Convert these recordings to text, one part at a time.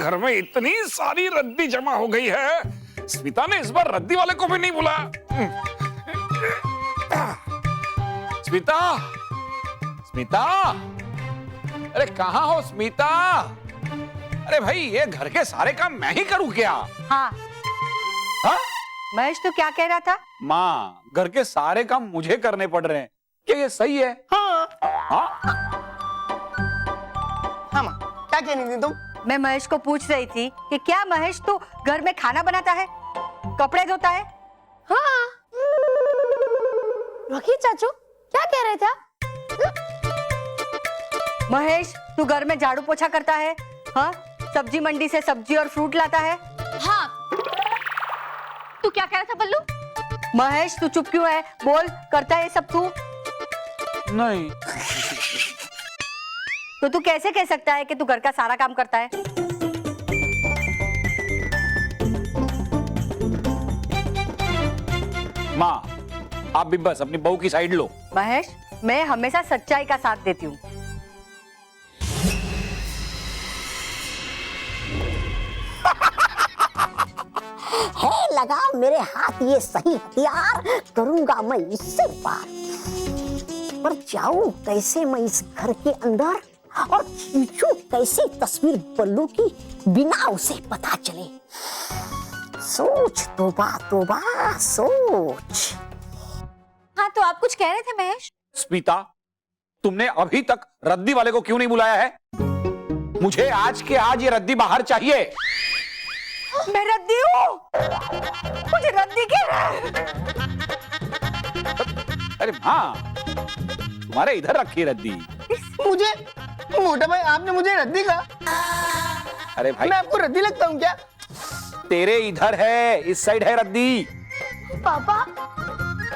घर में इतनी सारी रद्दी जमा हो गई है, स्मिता ने इस बार रद्दी वाले को भी नहीं बुलाया। स्मिता, स्मिता, अरे कहाँ हो स्मिता? अरे भाई, ये घर के सारे काम मैं ही करूँ क्या? हाँ। हाँ? महेश तो क्या कह रहा था? माँ, घर के सारे काम मुझे करने पड़ रहे हैं, क्या ये सही है? हाँ हाँ? हाँ माँ, क्या कह रही थी तुम? मैं महेश को पूछ रही थी कि क्या महेश तो घर में खाना बनाता है, कपड़े धोता है? हाँ। रॉकी चाचू क्या कह रहे थे आप? महेश, तू घर में झाड़ू पोछा करता है? हाँ, सब्जी मंडी से सब्जी और फ्रूट लाता है? हाँ। तू क्या कह रहा था बल्लू? महेश, तू चुप क्यों है? बोल, करता है ये सब तू? नहीं। तो तू कैसे कह सकता है कि तू घर का सारा काम करता है? माँ, आप भी बस अपनी बहू की साइड लो। महेश, मैं हमेशा सच्चाई का साथ देती हूँ। है लगा मेरे हाथ ये सही हथियार, करूंगा मैं इससे पार। पर जाऊं कैसे मैं इस घर के अंदर और खींचूं कैसे तस्वीर बल्लू की बिना उसे पता चले। सोच तोबा तोबा सोच। हाँ, तो आप कुछ कह रहे थे महेश? स्मिता, तुमने अभी तक रद्दी वाले को क्यों नहीं बुलाया है? मुझे आज के आज ये रद्दी बाहर चाहिए। मैं रद्दी हूँ? मुझे रद्दी कह रहा है? अरे माँ, तुम्हारे इधर रखी है रद्दी। मुझे मोटा भाई, आपने मुझे रद्दी कहा? अरे भाई, मैं आपको रद्दी लगता हूँ क्या? तेरे इधर है, इस साइड है रद्दी। पापा,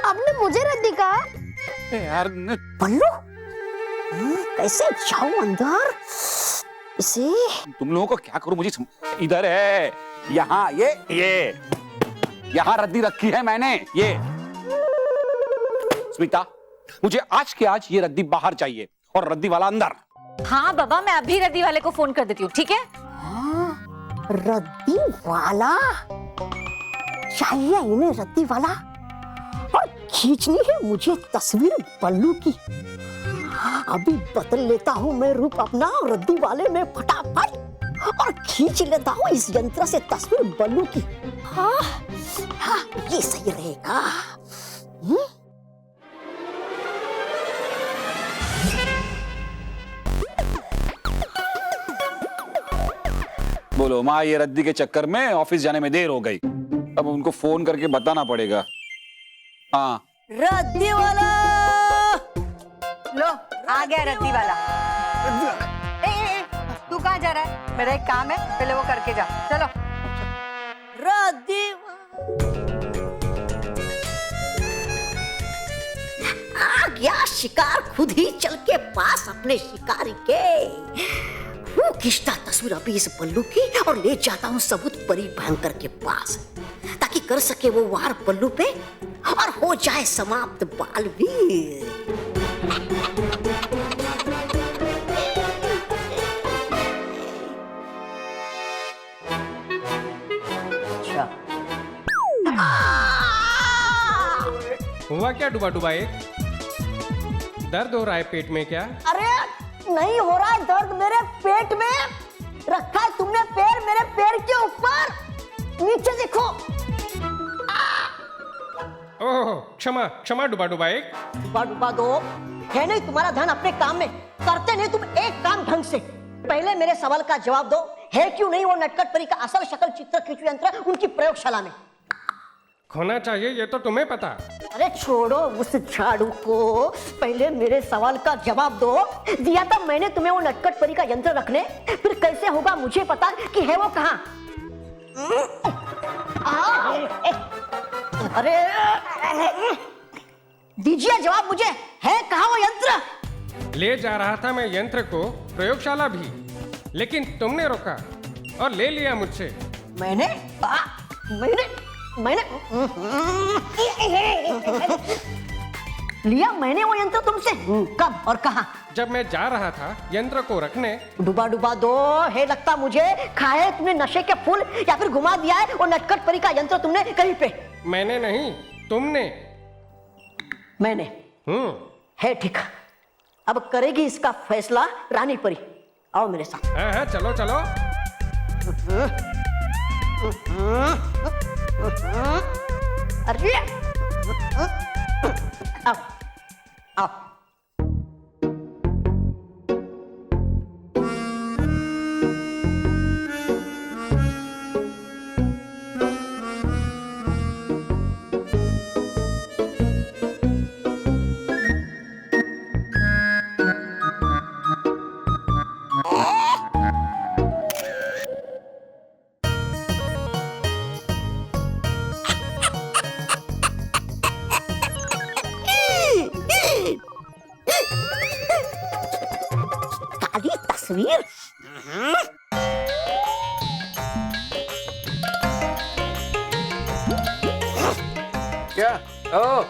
आपने मुझे रद्दी कहा? यार बल्लू, कैसे जाऊं अंदर इसे? तुम लोगों को क्या करूं? मुझे इधर है, यहाँ ये यहाँ रद्दी रखी है मैंने। ये स्मिता, मुझे आज के आज ये रद्दी बाहर चाहिए और रद्दी वाला अंदर। हाँ बाबा, मैं अभी रद्दी वाले को फोन कर देती हूँ, ठीक है? हाँ, रद्दी वाला चाहिए इन्हें, रद्दी वाला। और खींचनी है मुझे तस्वीर बल्लू की। अभी बदल लेता हूँ मैं रूप अपना रद्दी वाले में फटाफट, और खींच लेता हूँ इस यंत्र से तस्वीर बल्लू की। हाँ, हाँ, ये सही रहेगा। बोलो माँ, ये रद्दी के चक्कर में ऑफिस जाने में देर हो गई। अब उनको फोन करके बताना पड़ेगा। हाँ, रद्दी वाला लो, आ गया रद्दी वाला। तू कहाँ जा रहा है? मेरा एक काम है, पहले वो करके जा। चलो। रद्दी आ गया शिकार खुद ही चल के पास अपने शिकारी के। वो खींचता तस्वीर अभी इस बल्लू की और ले जाता हूँ सबूत परी भयंकर के पास, ताकि कर सके वो वार बल्लू पे और हो जाए समाप्त बालवीर। हुआ क्या डुबा डुबा? एक दर्द हो रहा है पेट में क्या? अरे नहीं हो रहा है दर्द मेरे पेट में। रखा है तुमने पैर मेरे पैर के ऊपर, नीचे देखो। ओह, क्षमा क्षमा डुबा डुबा। एक डुबा डुबा दो, है नहीं तुम्हारा ध्यान अपने काम में, करते नहीं तुम एक काम ढंग से। पहले मेरे सवाल का जवाब दो, है क्यों नहीं वो नटखट परी का असल शक्ल चित्र खींचू यंत्र उनकी प्रयोगशाला में? खोना चाहिए, ये तो तुम्हें पता। अरे छोड़ो उस झाड़ू को, पहले मेरे सवाल का जवाब दो। दिया था मैंने तुम्हें वो नटखट परी का यंत्र रखने, फिर कैसे होगा मुझे पता कि है वो कहाँ? अरे दीजिए जवाब मुझे, है कहाँ वो यंत्र? ले जा रहा था मैं यंत्र को प्रयोगशाला भी, लेकिन तुमने रोका और ले लिया मुझसे। मैंने लिया मैंने वो यंत्र तुमसे? कब और कहाँ? जब मैं जा रहा था यंत्र को रखने। डुबा डुबा दो है लगता मुझे। खाए तुमने नशे के फूल या फिर घुमा दिया है वो नटखट परी का यंत्र तुमने कहीं पे? मैंने नहीं, तुमने। मैंने। है ठीक। अब करेगी इसका फैसला रानी परी। आओ मेरे साथ। हाँ हाँ, चलो चलो। अरे आओ आओ। काली तस्वीर। क्या? ओ,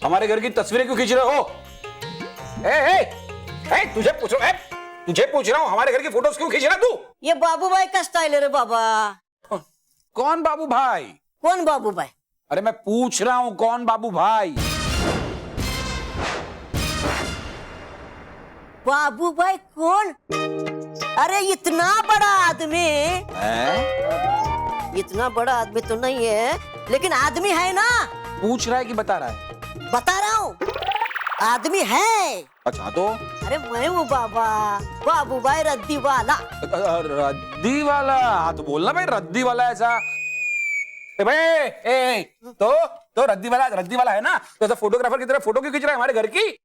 हमारे घर की तस्वीरें क्यों खींच रहे हो? तुझे पूछ रहा हूँ हमारे घर की फोटोज क्यों खींच रहा तू? ये बाबू भाई का स्टाइल है रे बाबा। कौन बाबू भाई? कौन बाबू भाई? अरे मैं पूछ रहा हूँ कौन बाबू भाई? बाबू भाई कौन? अरे इतना बड़ा आदमी। इतना बड़ा आदमी तो नहीं है लेकिन आदमी है ना। पूछ रहा है कि बता रहा है? बता रहा हूँ आदमी है। अच्छा तो? अरे मैं हूँ बाबा, बाबू भाई रद्दी वाला। रद्दी वाला? हाँ तो बोलना भाई रद्दी वाला ऐसा। तो रद्दी वाला है ना? तो ऐसा फोटोग्राफर की तरह फोटो क्यों खींच रहा है हमारे घर की?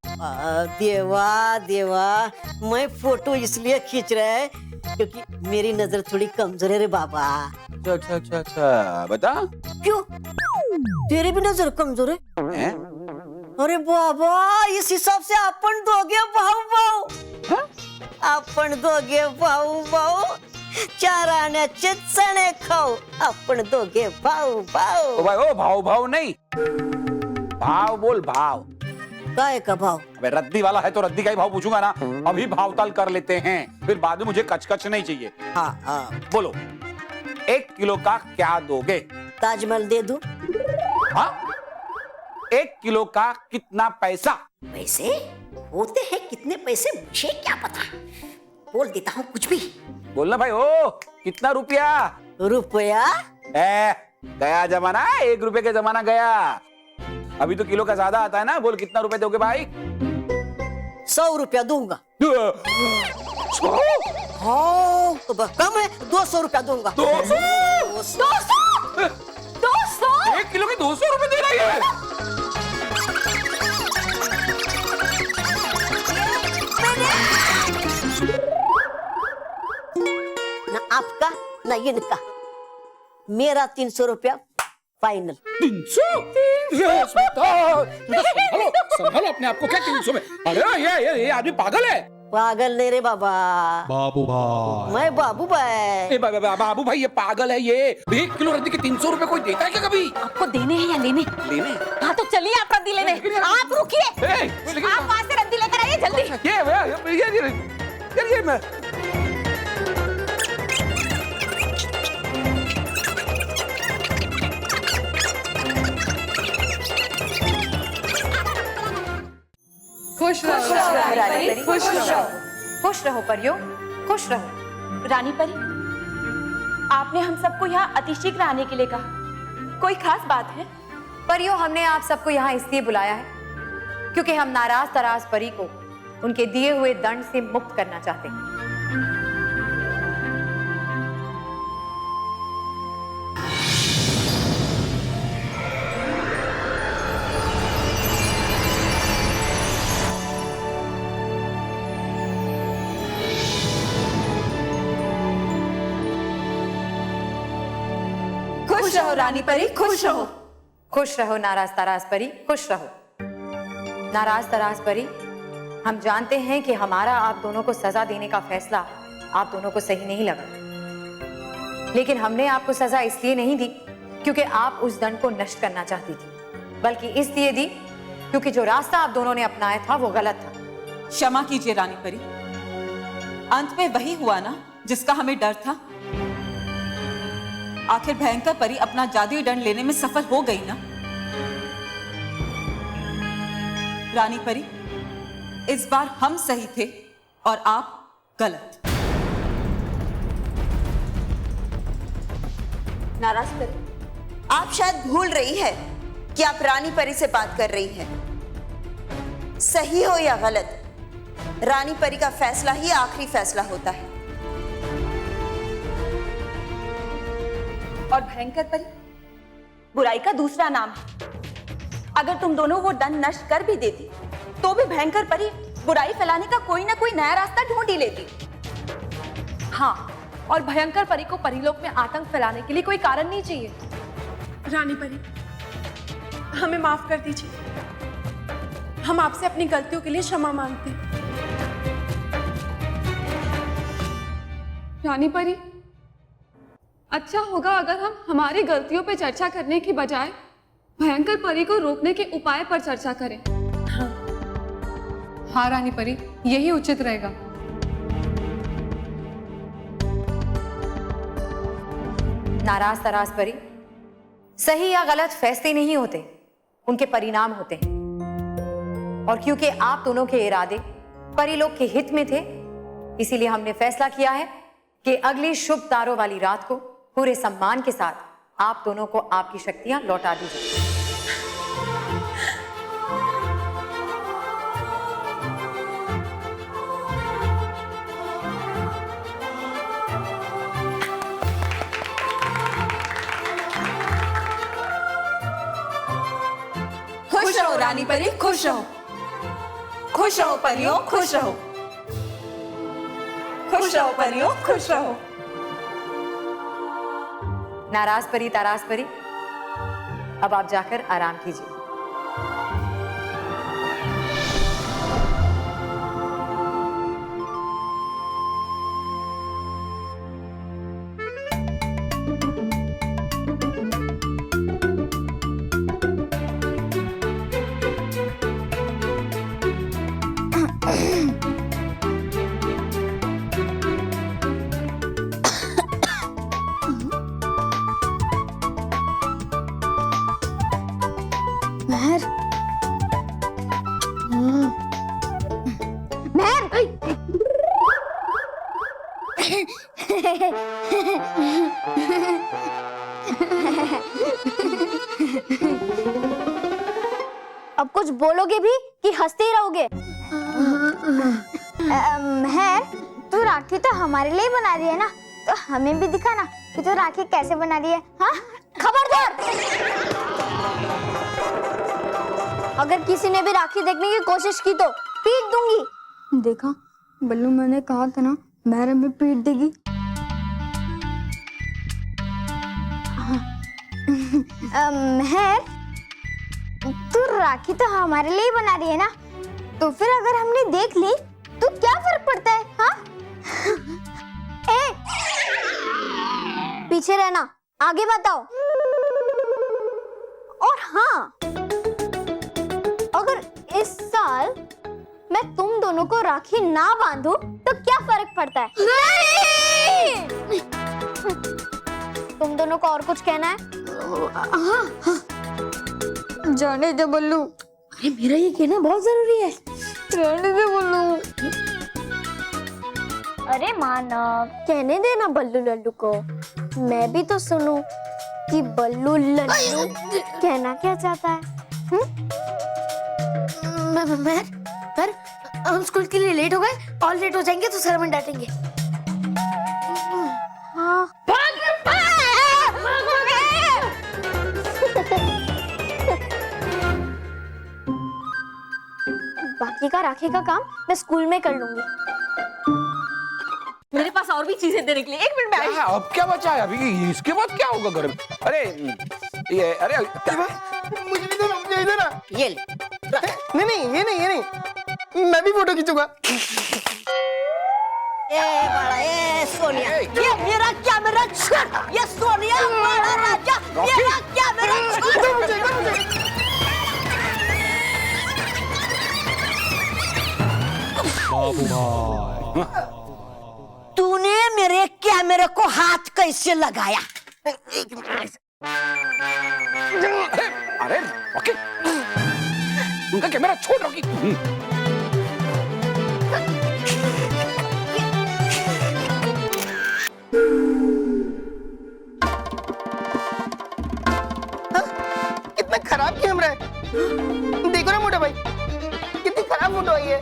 देवा देवा, मैं फोटो इसलिए खींच रहा है क्योंकि मेरी नजर थोड़ी कमजोर है रे बाबा। अच्छा बता। क्यों? तेरी भी नजर कमजोर है? अरे बाबा इस हिसाब से अपन दोगे भाऊ। आपण दोगे भाऊ चार आण्याचे चणे खाऊ। आपण दोगे भाऊ। ओ भाई ओ भाव नहीं, भाव बोल भाव। काय का भाव? अबे रद्दी वाला है तो रद्दी का ही भाव पूछूंगा ना। अभी भाव ताल कर लेते हैं, फिर बाद में मुझे कचकच नहीं चाहिए। हाँ बोलो 1 किलो का क्या दोगे? ताजमहल दे दूं? हाँ 1 किलो का कितना पैसा? पैसे होते हैं कितने पैसे मुझे क्या पता, बोल देता हूँ कुछ भी। बोलना भाई। ओ कितना रुपया? रुपया? गया जमाना, 1 रुपए का जमाना गया। अभी तो किलो का ज्यादा आता है ना। बोल कितना रुपए दोगे भाई? 100 रुपया दूंगा। 100? हाँ तो बस कम है, 200 रुपया दूंगा। 200? 1 किलो के 200 रुपए दे रही है? ना आपका ना इनका, मेरा 300 रुपया फाइनल। 300? संभालो अपने आप को। क्या 300 में? अरे ये आदमी पागल है। पागल नहीं रे बाबा, बाबू भाई। मैं बाबू भाई। बाबू भाई ये पागल है। ये 1 किलो रद्दी के 300 रुपए कोई देता है क्या कभी? आपको देने हैं या लेने? हाँ तो चलिए आप रद्दी लेने। आप रुकिए, आप वहाँ से रद्दी लेकर आइए जल्दी। ये मैं खुश रहो, खुश रहो परियो, खुश रहो। रानी परी, आपने हम सबको यहाँ अतिशीघ्र आने के लिए कहा, कोई खास बात है? परियो हमने आप सबको यहाँ इसलिए बुलाया है क्योंकि हम नाराज तराज परी को उनके दिए हुए दंड से मुक्त करना चाहते हैं। खुश रहो रानी परी, खुश रहो। खुश रहो नाराज तराज परी, खुश रहो। नाराज तराज परी, हम जानते हैं कि हमारा आप दोनों को सजा देने का फैसला आप दोनों को सही नहीं लगा, लेकिन हमने आपको सजा इसलिए नहीं दी क्योंकि आप उस दंड को नष्ट करना चाहती थी, बल्कि इसलिए दी क्योंकि जो रास्ता आप दोनों ने अपनाया था वो गलत था। क्षमा कीजिए रानी परी, अंत में वही हुआ ना जिसका हमें डर था। आखिर भयंकर परी अपना जादुई दंड लेने में सफल हो गई ना। रानी परी, इस बार हम सही थे और आप गलत। नाराज परी, आप शायद भूल रही है कि आप रानी परी से बात कर रही हैं। सही हो या गलत, रानी परी का फैसला ही आखिरी फैसला होता है। और भयंकर परी बुराई का दूसरा नाम है। अगर तुम दोनों वो दंड नष्ट कर भी देती तो भी भयंकर परी बुराई फैलाने का कोई ना कोई नया रास्ता ढूंढ ही लेती। हाँ, और भयंकर परी को परीलोक में आतंक फैलाने के लिए कोई कारण नहीं चाहिए। रानी परी, हमें माफ कर दीजिए। हम आपसे अपनी गलतियों के लिए क्षमा मांगते हैं। रानी परी, अच्छा होगा अगर हम हमारी गलतियों पर चर्चा करने की बजाय भयंकर परी को रोकने के उपाय पर चर्चा करें। हाँ रानी परी, यही उचित रहेगा। नाराज तराज परी, सही या गलत फैसले नहीं होते, उनके परिणाम होते हैं। और क्योंकि आप दोनों के इरादे परीलोक के हित में थे, इसीलिए हमने फैसला किया है कि अगली शुभ तारों वाली रात को पूरे सम्मान के साथ आप दोनों को आपकी शक्तियां लौटा दी जाए। खुश रहो रानी परी, खुश रहो। खुश रहो परियों, खुश रहो। खुश रहो परियों, खुश रहो। नाराज परी ताराज परी, अब आप जाकर आराम कीजिए। महर, महर, अब कुछ बोलोगे भी कि हंसते ही रहोगे? महर, तू राखी तो हमारे लिए बना रही है ना, तो हमें भी दिखा ना कि तू राखी कैसे बना रही है। हाँ, खबरदार! अगर किसी ने भी राखी देखने की कोशिश की तो पीट दूंगी। देखा बल्लू, मैंने कहा था ना, महर हमें पीट देगी। महर, तू राखी तो हमारे लिए ही बना रही है ना, तो फिर अगर हमने देख ली तो क्या फर्क पड़ता है? हाँ? ए, पीछे रहना, आगे बताओ। और हाँ, अगर इस साल मैं तुम दोनों को राखी ना बांधूं तो क्या फर्क पड़ता है? नहीं! तुम दोनों को और कुछ कहना है? हाँ। जाने दे बल्लू। अरे मेरा ये कहना बहुत जरूरी है। जाने दे बल्लू। अरे मानव, कहने देना बल्लू लल्लू को। मैं भी तो सुनूं कि बल्लू लल्लू कहना क्या चाहता है। पर हम स्कूल के लिए लेट हो गए, और लेट हो जाएंगे तो सर हमें डांटेंगे। हाँ। बाकी का राखी का काम मैं स्कूल में कर लूंगी। मेरे पास और भी चीजें देने के लिए, एक मिनट में आई। अब क्या बचा है अभी? इसके बाद क्या होगा घर में? अरे ये, अरे मुझे भी देना, मुझे भी देना। ये ले। नहीं, ये नहीं। मैं भी फोटो खींचूंगा। ए सोनिया, ये मेरा कैमरा छूट। ये सोनिया बड़ा राजा, मेरा कैमरा छूट। बाबू भाई। तूने मेरे कैमरे को हाथ कैसे लगाया? अरे रॉकी, उनका कैमरा छोड़ रॉकी। इतना खराब कैमरा है। देखो ना मोटा भाई, कितनी खराब फोटो आई है।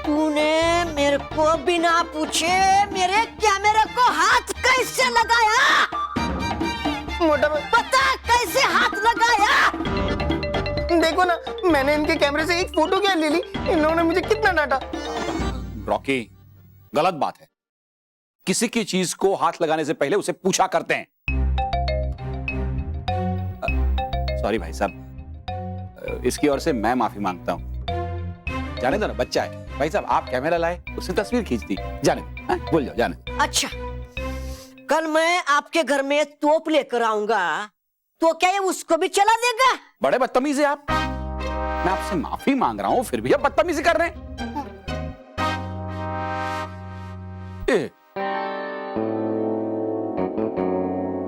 तूने मेरे को बिना पूछे मेरे कैमरे को हाथ कैसे लगाया? मोटा भाई पता कैसे हाथ लगाया? देखो ना, मैंने इनके कैमरे से एक फोटो क्या ले ली, इन्होंने मुझे कितना डांटा। रॉकी, गलत बात है। किसी की चीज को हाथ लगाने से पहले उसे पूछा करते हैं। सॉरी भाई साहब, इसकी ओर से मैं माफी मांगता हूं। जाने दो ना, बच्चा है। भाई साहब, आप कैमरा लाए, उसने तस्वीर खींच दी। जाने दो, भूल जाओ, जाने दो। अच्छा, कल मैं आपके घर में तोप लेकर आऊंगा, तो क्या ये उसको भी चला देगा? बड़े बदतमीज है आप। मैं आपसे माफी मांग रहा हूं, फिर भी आप बदतमीजी कर रहे हैं।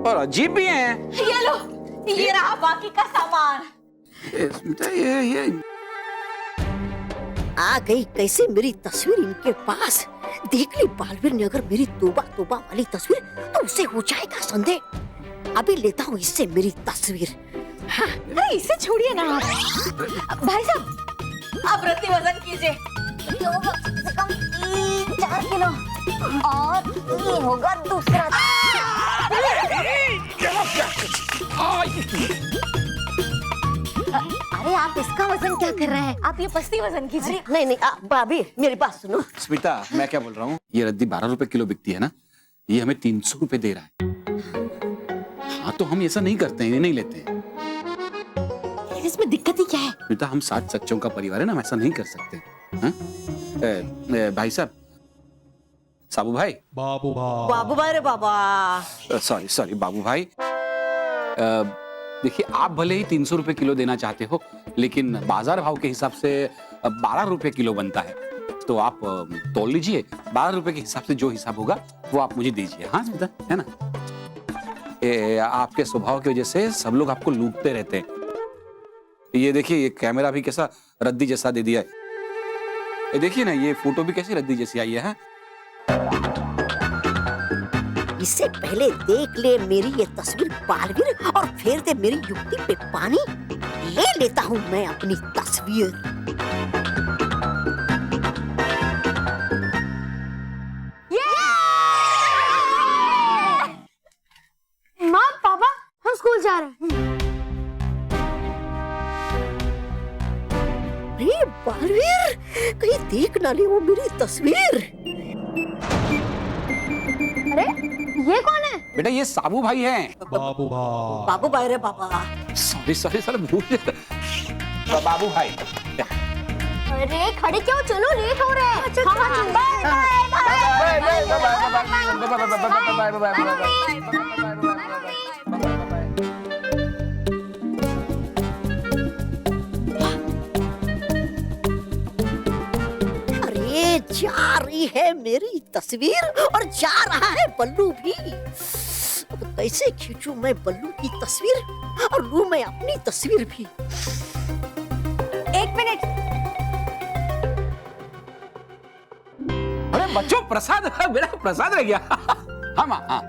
और अजीब भी हैं। ये लो, ये रहा बाकी का सामान। ये आ गई कैसे मेरी तस्वीर इनके पास। देख ली बालवीर ने अगर मेरी तोबा तोबा वाली तस्वीर, तो उसे हो जाएगा संदेह। अभी लेता हूँ इससे मेरी तस्वीर। हाँ। अरे इसे छोड़िए ना आप। भाई साहब, आप रत्ती वजन कीजिए। कम से कम 3-4 किलो, और ये होगा दूसरा। अरे आप इसका वजन क्या कर रहे हैं? आप ये पस्ती वजन कीजिए। नहीं नहीं, भाभी मेरी बात सुनो। स्मिता, मैं क्या बोल रहा हूँ, ये रद्दी 12 रुपए किलो बिकती है ना, ये हमें 300 रुपए दे रहा है। हाँ, तो हम ऐसा नहीं करते हैं, ये नहीं लेते हैं। इसमें दिक्कत ही क्या है? स्मिता, हम 7 सच्चों का परिवार है ना, हम ऐसा नहीं कर सकते। भाई साहब, साबू भाई। बाबू भाई। बाबू भाई रे बाबा। सॉरी बाबू भाई। देखिए, आप भले ही 300 रुपए किलो देना चाहते हो, लेकिन बाजार भाव के हिसाब से 12 रुपए किलो बनता है। तो आप तोल लीजिए, 12 रुपए के हिसाब से जो हिसाब होगा वो आप मुझे दीजिए। हाँ स्मिता, है ना? आपके स्वभाव की वजह से सब लोग आपको लूटते रहते हैं। ये देखिए, ये कैमरा भी कैसा रद्दी जैसा दे दिया है। ये देखिए ना, ये फोटो भी कैसी रद्दी जैसी आई है। इससे पहले देख ले मेरी ये तस्वीर बालवीर, और फेर दे मेरी युक्ति पे पानी। ले लेता हूँ मैं अपनी तस्वीर। माँ पापा, हम स्कूल जा रहे हैं। अरे बालवीर, कहीं देख ना ले वो मेरी तस्वीर। अरे ये कौन है? बेटा, ये साबू भाई हैं। बाबू भाई। बाबू भाई रे बाबा। सॉरी भूल गया। बाबू भाई। अरे खड़े क्यों, चलो लेट हो रहे हैं। अरे जा रही है मेरी तस्वीर, और जा रहा है बल्लू भी। अब कैसे खींचूं मैं बल्लू की तस्वीर, और लूं मैं अपनी तस्वीर भी। 1 मिनट। अरे बच्चों, प्रसाद, मेरा प्रसाद रह गया। हाँ माँ, हाँ।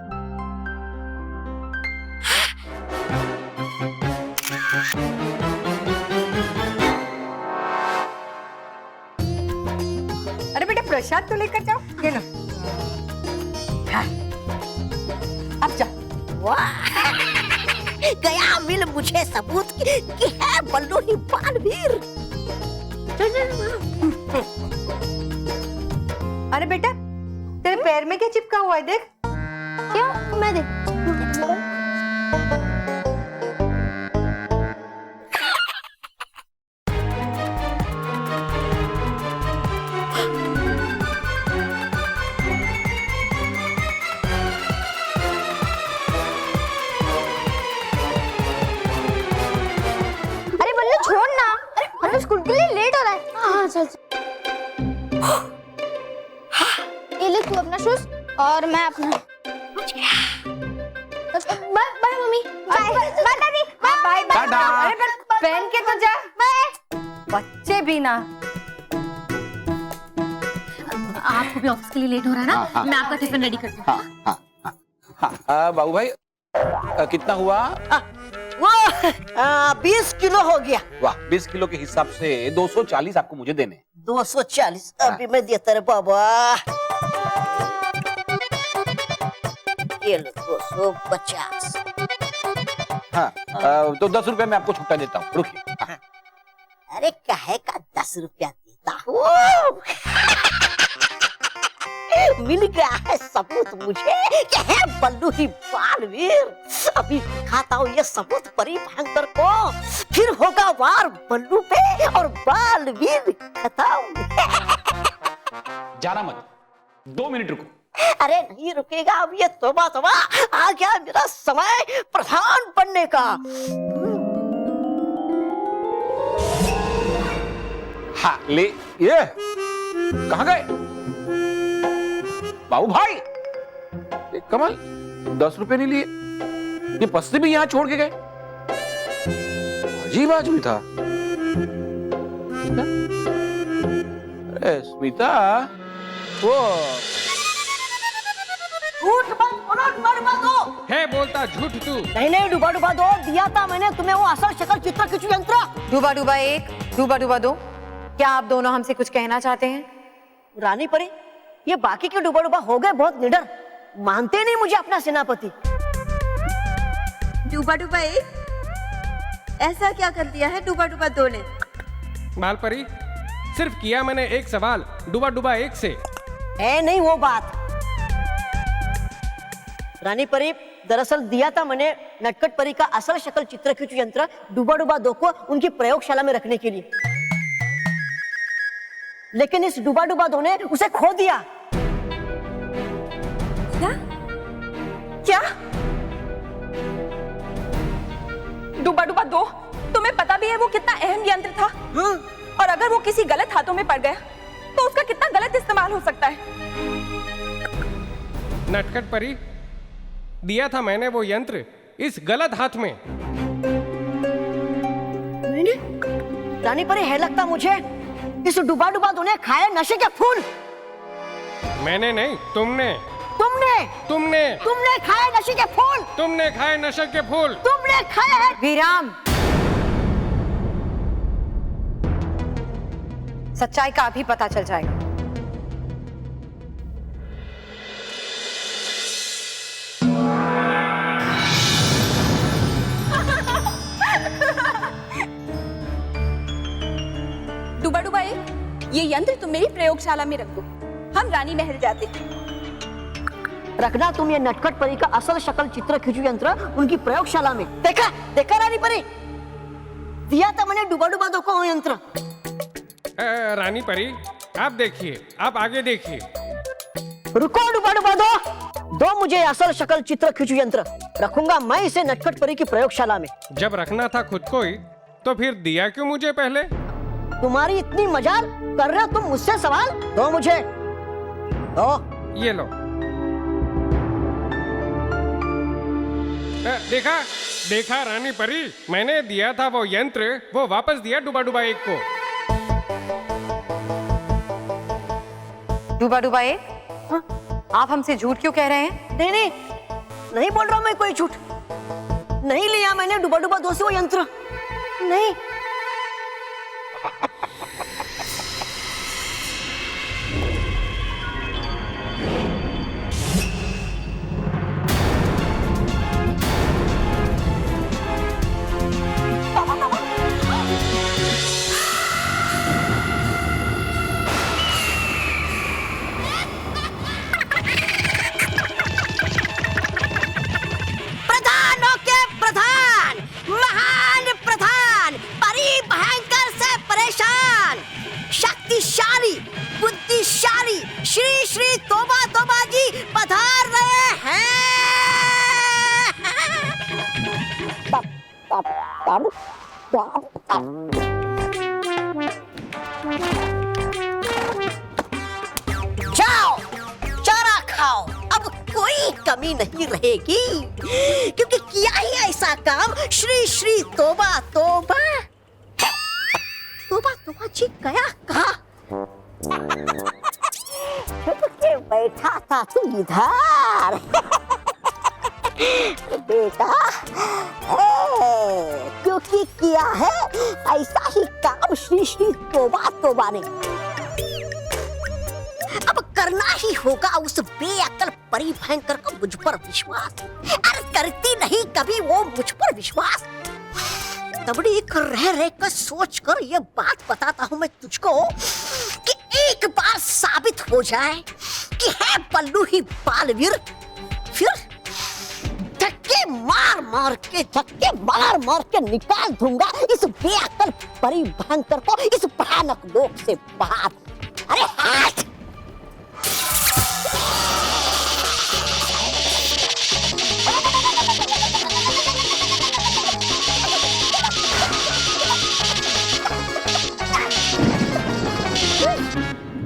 अरे बेटा, प्रसाद तो लेकर जाओ। ये लो। हाँ। अब जा। वाह, गया मिल मुझे सबूत कि है बल्लू ही बालवीर। अरे बेटा, तेरे पैर में क्या चिपका हुआ है, देख। क्या? मैं देख। अरे बल्लू छोड़ ना, हमें स्कूल के लिए लेट हो रहा है। हाँ चल। और मैं अपना bye bye mummy, bye bye दादी, बाय बाय। टाटा। अरे पहन के तो जा। बच्चे भी ना। आपको भी ऑफिस के लिए लेट हो रहा है हाँ, हाँ। ना, मैं आपका टिफिन रेडी करती हूँ। हाँ बाबू भाई कितना हुआ? वो 20 किलो हो गया। वाह, 20 किलो के हिसाब से 240 आपको मुझे देने हैं। 240 अभी मैं देता रे बाबा। ये लो 250। हाँ तो 10 रुपए मैं आपको छुट्टा देता हूँ, रुकिए। हाँ। अरे काहे का 10 रुपया देता हूँ। मिल गया है सबूत मुझे कि है बल्लू ही बालवीर। अभी खाता हूँ ये सबूत परी भयंकर को, फिर होगा वार बल्लू पे और बालवीर खत्म। जाना मत, 2 मिनट रुको। अरे नहीं रुकेगा अब, ये तोबा तोबा आ गया मेरा समय प्रधान बनने का। हाँ ले, ये कहाँ गए बाबू भाई? एक कमल, 10 रुपए नहीं लिए, ये पस्ते भी यहाँ छोड़ के गए। अजीब आदमी था। अरे स्मिता, वो झूठ मत बोलो, डुबा दो। है बोलता झूठ तू। नहीं डुबा दो, दिया था मैंने तुम्हें वो असल शक्ल चित्र खिंचू यंत्र। डूबा डूबा 1, डूबा डूबा 2। क्या आप दोनों हमसे कुछ कहना चाहते हैं? रानी परी, ये बाकी के डुबा डुबा हो गए बहुत निडर, मानते नहीं मुझे अपना सेनापति। डूबा डूबा 1 ऐसा क्या कर दिया है डूबा डूबा 2 ने? मालपरी, सिर्फ किया मैंने एक सवाल डूबा डूबा 1 से। है नहीं वो बात। रानी परी, दरअसल दिया था मैंने नटखट परी का असल शक्ल चित्र खिंचू यंत्र डूबा डूबा 2 को उनकी प्रयोगशाला में रखने के लिए, लेकिन इस डूबा डूबा 2 ने उसे खो दिया। क्या? डूबा डूबा 2, तुम्हें पता भी है वो कितना अहम यंत्र था? हाँ। और अगर वो किसी गलत हाथों में पड़ गया तो उसका कितना गलत इस्तेमाल हो सकता है। नटखट परी, दिया था मैंने वो यंत्र इस गलत हाथ में। मैंने? रानी परी, है लगता मुझे इस डूबा डूबा 2 ने खाए नशे के फूल। मैंने नहीं, तुमने तुमने खाए नशे के फूल। तुमने खाए नशे के फूल। तुमने खाए हैं। विराम। सच्चाई का अभी पता चल जाएगा। डूबा डूबा 1, ये यंत्र तुम मेरी प्रयोगशाला में रख दो, हम रानी महल जाते हैं। रखना तुम ये नटखट परी का असल शक्ल चित्र खिंचू यंत्र उनकी प्रयोगशाला में। देखा रानी परी, दिया था मैंने डूबा डूबा 2 को वो यंत्र। रानी परी, आप देखिए, आप आगे देखिए। रुको डूबा डूबा 2, मुझे असल शक्ल चित्र खिंचू यंत्र, रखूंगा मैं इसे नटखट परी की प्रयोगशाला में। जब रखना था खुद को ही, तो फिर दिया क्यों मुझे पहले? तुम्हारी इतनी मजाल कर रहे हो तुम मुझसे सवाल? दो मुझे, दो। ये लो। देखा रानी परी, मैंने दिया था वो यंत्र, वो वापस दिया डूबा डूबा 1 को। डूबा डूबा 1, आप हमसे झूठ क्यों कह रहे हैं? नहीं बोल रहा हूं मैं कोई झूठ। नहीं लिया मैंने डूबा डूबा 2 से वो यंत्र, नहीं। प्रधानों के प्रधान, महान प्रधान, परी भयंकर से परेशान, शक्तिशाली, बुद्धिशाली श्री श्री तोबा तोबा जी पधार रहे हैं। जाओ, चारा खाओ, कमी नहीं रहेगी, क्योंकि किया ही ऐसा काम श्री श्री तोबा तोबा। तोबा तोबा जी गया कहाँ? छुप के बैठा था तू इधर। बेटा क्योंकि किया है ऐसा ही काम श्री श्री तोबा तोबा ने, अब करना ही होगा उस बेअक्ल परी भयंकर को मुझ पर विश्वास। अरे करती नहीं कभी वो मुझ पर विश्वास। तबड़ी कर रह कर सोच कर ये बात बताता हूँ मैं तुझको कि एक बार साबित हो जाए कि है पल्लू ही बालवीर, फिर धक्के मार मार के निकाल दूंगा इस बेअक्ल परी भयंकर को इस भयानक लोक से बाहर। अरे हाथ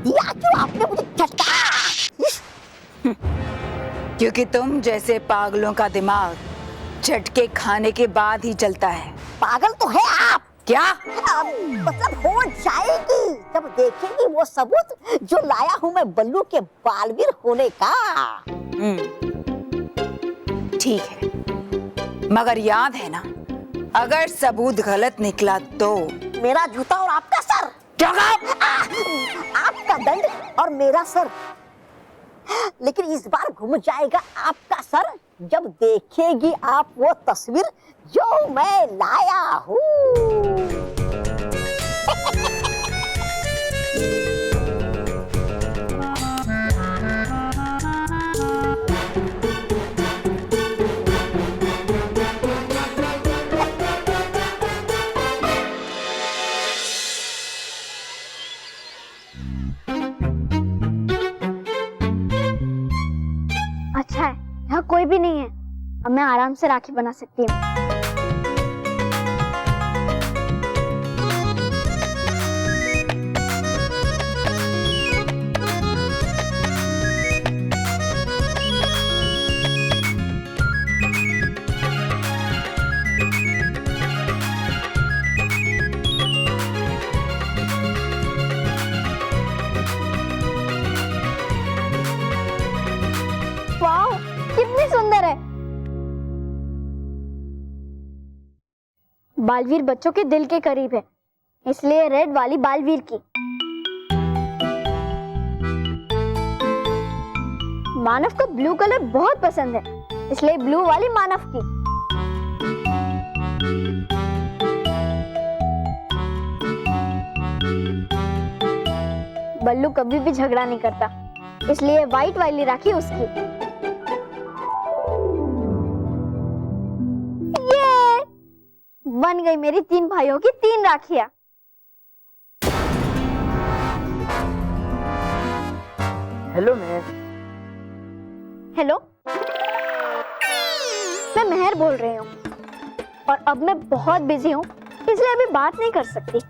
दिया क्यों आपने मुझे झटका? क्योंकि तुम जैसे पागलों का दिमाग झटके खाने के बाद ही चलता है। पागल तो है आप। क्या मतलब हो जाएगी जब देखेंगी वो सबूत जो लाया हूँ मैं बल्लू के बालवीर होने का। ठीक है, मगर याद है ना, अगर सबूत गलत निकला तो मेरा जूता और आपका सर। आपका दंड और मेरा सर, लेकिन इस बार घूम जाएगा आपका सर जब देखेगी आप वो तस्वीर जो मैं लाया हूँ। अच्छा है यहाँ कोई भी नहीं है, अब मैं आराम से राखी बना सकती हूँ। वाह कितनी सुंदर है। बालवीर बच्चों के दिल के करीब है, इसलिए रेड वाली बालवीर की। मानव को ब्लू कलर बहुत पसंद है, इसलिए ब्लू वाली मानव की। बल्लू कभी भी झगड़ा नहीं करता, इसलिए व्हाइट वाली राखी उसकी। ये बन गई मेरी 3 भाइयों की 3 राखियां। हेलो मेहर। हेलो, मैं मेहर बोल रही हूँ और अब मैं बहुत बिजी हूँ, इसलिए अभी बात नहीं कर सकती।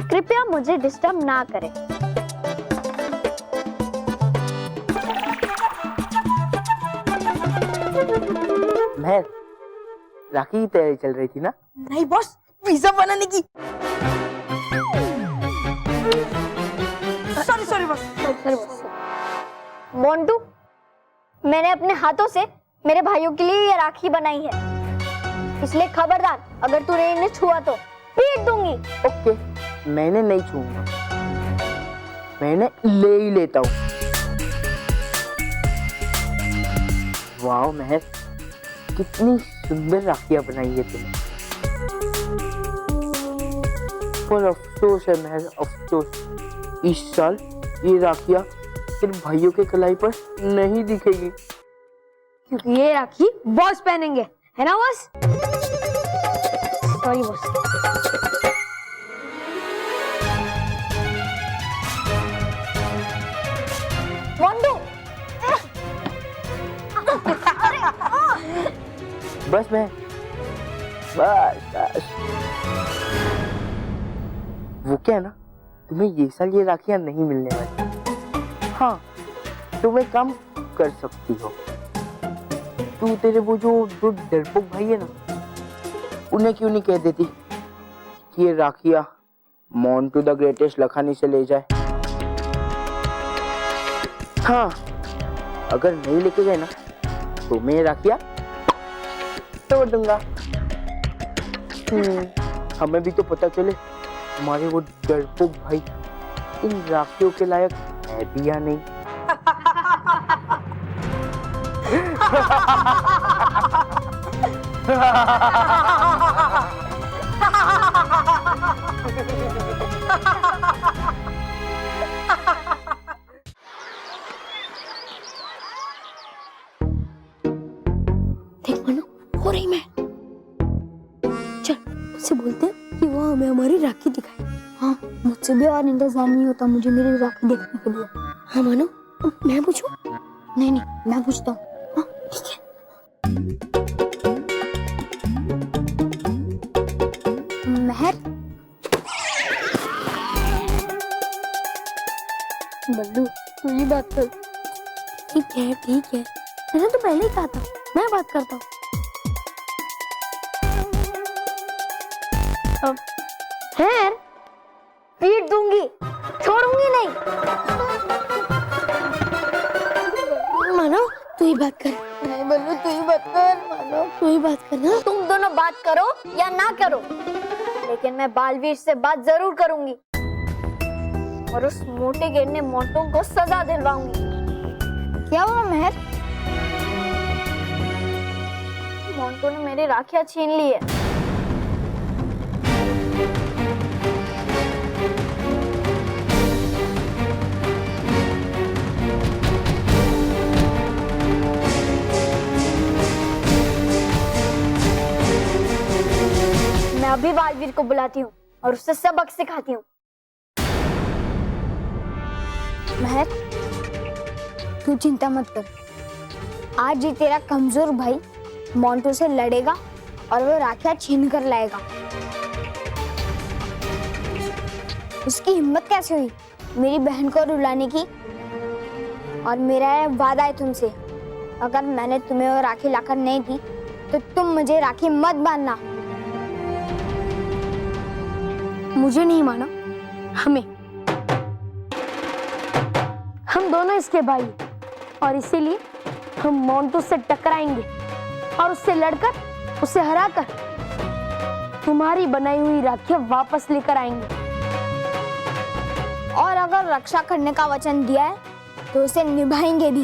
कृपया मुझे डिस्टर्ब ना करें। मेहर, राखी की तैयारी चल रही थी ना? नहीं बॉस, पिज्जा बनाने की। Sorry boss. मोंटू, मैंने अपने हाथों से मेरे भाइयों के लिए ये राखी बनाई है, इसलिए खबरदार अगर तूने इन्हें छुआ तो पीट दूंगी। ओके, मैंने नहीं छूऊंगा, मैंने ले ही लेता हूँ। वाह मेहर, कितनी सुंदर राखियां बनाई है तुमने। पर अफसोस है मेहर, अफसोस, इस साल ये राखियां सिर्फ भाइयों के कलाई पर नहीं दिखेगी, क्योंकि ये राखी बॉस पहनेंगे, है ना बॉस? Sorry boss. मोंटू, बस मैं बस वो क्या है ना, तुम्हें ये साल ये राखियां नहीं मिलने वाली। हाँ, तुम एक काम कर सकती हो। तू तेरे वो जो दो डरपोक भाई है ना, उन्हें क्यों नहीं कह देती कि ये राखिया मोंटू द ग्रेटेस्ट लखानी से ले जाए? हाँ, अगर नहीं लेके गए ना तो मैं राखिया तोड़ दूंगा। हमें भी तो पता चले हमारे वो डरपोक भाई इन राखियों के लायक है भी या नहीं। देख मनु, हो रही मैं। चल उससे बोलते हैं कि वो हमें हमारी राखी दिखाए। हाँ, मुझसे भी और इंतजार नहीं होता मुझे मेरी राखी देखने के लिए। हाँ मनु, मैं पूछूं? नहीं नहीं, मैं पूछता हूँ। हाँ ठीक है। महर, बल्लू तू ही बात कर। ठीक है ठीक है, मैंने तो पहले ही कहा था मैं बात करता हूँ। खैर, पीट दूंगी, छोड़ूंगी नहीं। मानो तू ही बात कर। नहीं बल्लू तू ही बात कर। मानो तू ही बात कर ना। तुम दोनों बात करो या ना करो, लेकिन मैं बालवीर से बात जरूर करूंगी और उस मोटे गिरने मोंटू को सजा दिलवाऊंगी। क्या हुआ महर? मोंटू ने मेरी राखियां छीन ली है। मैं अभी बालवीर को बुलाती हूँ और उससे सबक सिखाती हूँ। महर, तू चिंता मत कर। आज ही तेरा कमजोर भाई मोंटू से लड़ेगा और वो राखियां छीन कर लाएगा। उसकी हिम्मत कैसे हुई मेरी बहन को रुलाने की? और मेरा ये वादा है तुमसे, अगर मैंने तुम्हें वो राखी लाकर नहीं दी तो तुम मुझे राखी मत बांधना। मुझे नहीं माना, हमें। हम दोनों इसके भाई और इसीलिए हम मोंटू से टकराएंगे और उससे लड़कर, उसे हराकर तुम्हारी बनाई हुई राखियां वापस लेकर आएंगे। और अगर रक्षा करने का वचन दिया है तो उसे निभाएंगे भी।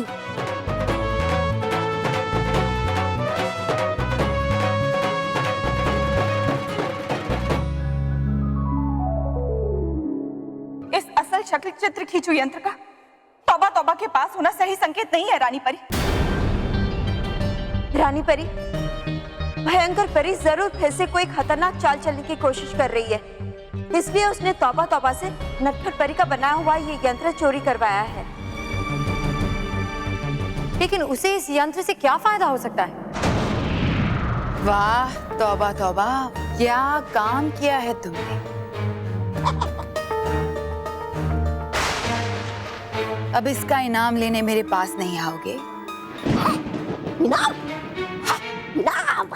इस असल शक्ल चित्र खींचू यंत्र का तौबा तौबा के पास होना सही संकेत नहीं है रानी परी। रानी परी, भयंकर परी जरूर फिर से कोई खतरनाक चाल चलने की कोशिश कर रही है, इसलिए उसने तौबा तौबा से नटखट परी का बनाया हुआ ये यंत्र चोरी करवाया है। लेकिन उसे इस यंत्र से क्या फायदा हो सकता है? वाह तौबा तौबा, क्या काम किया है तुमने। अब इसका इनाम लेने मेरे पास नहीं आओगे। इनाम? इनाम?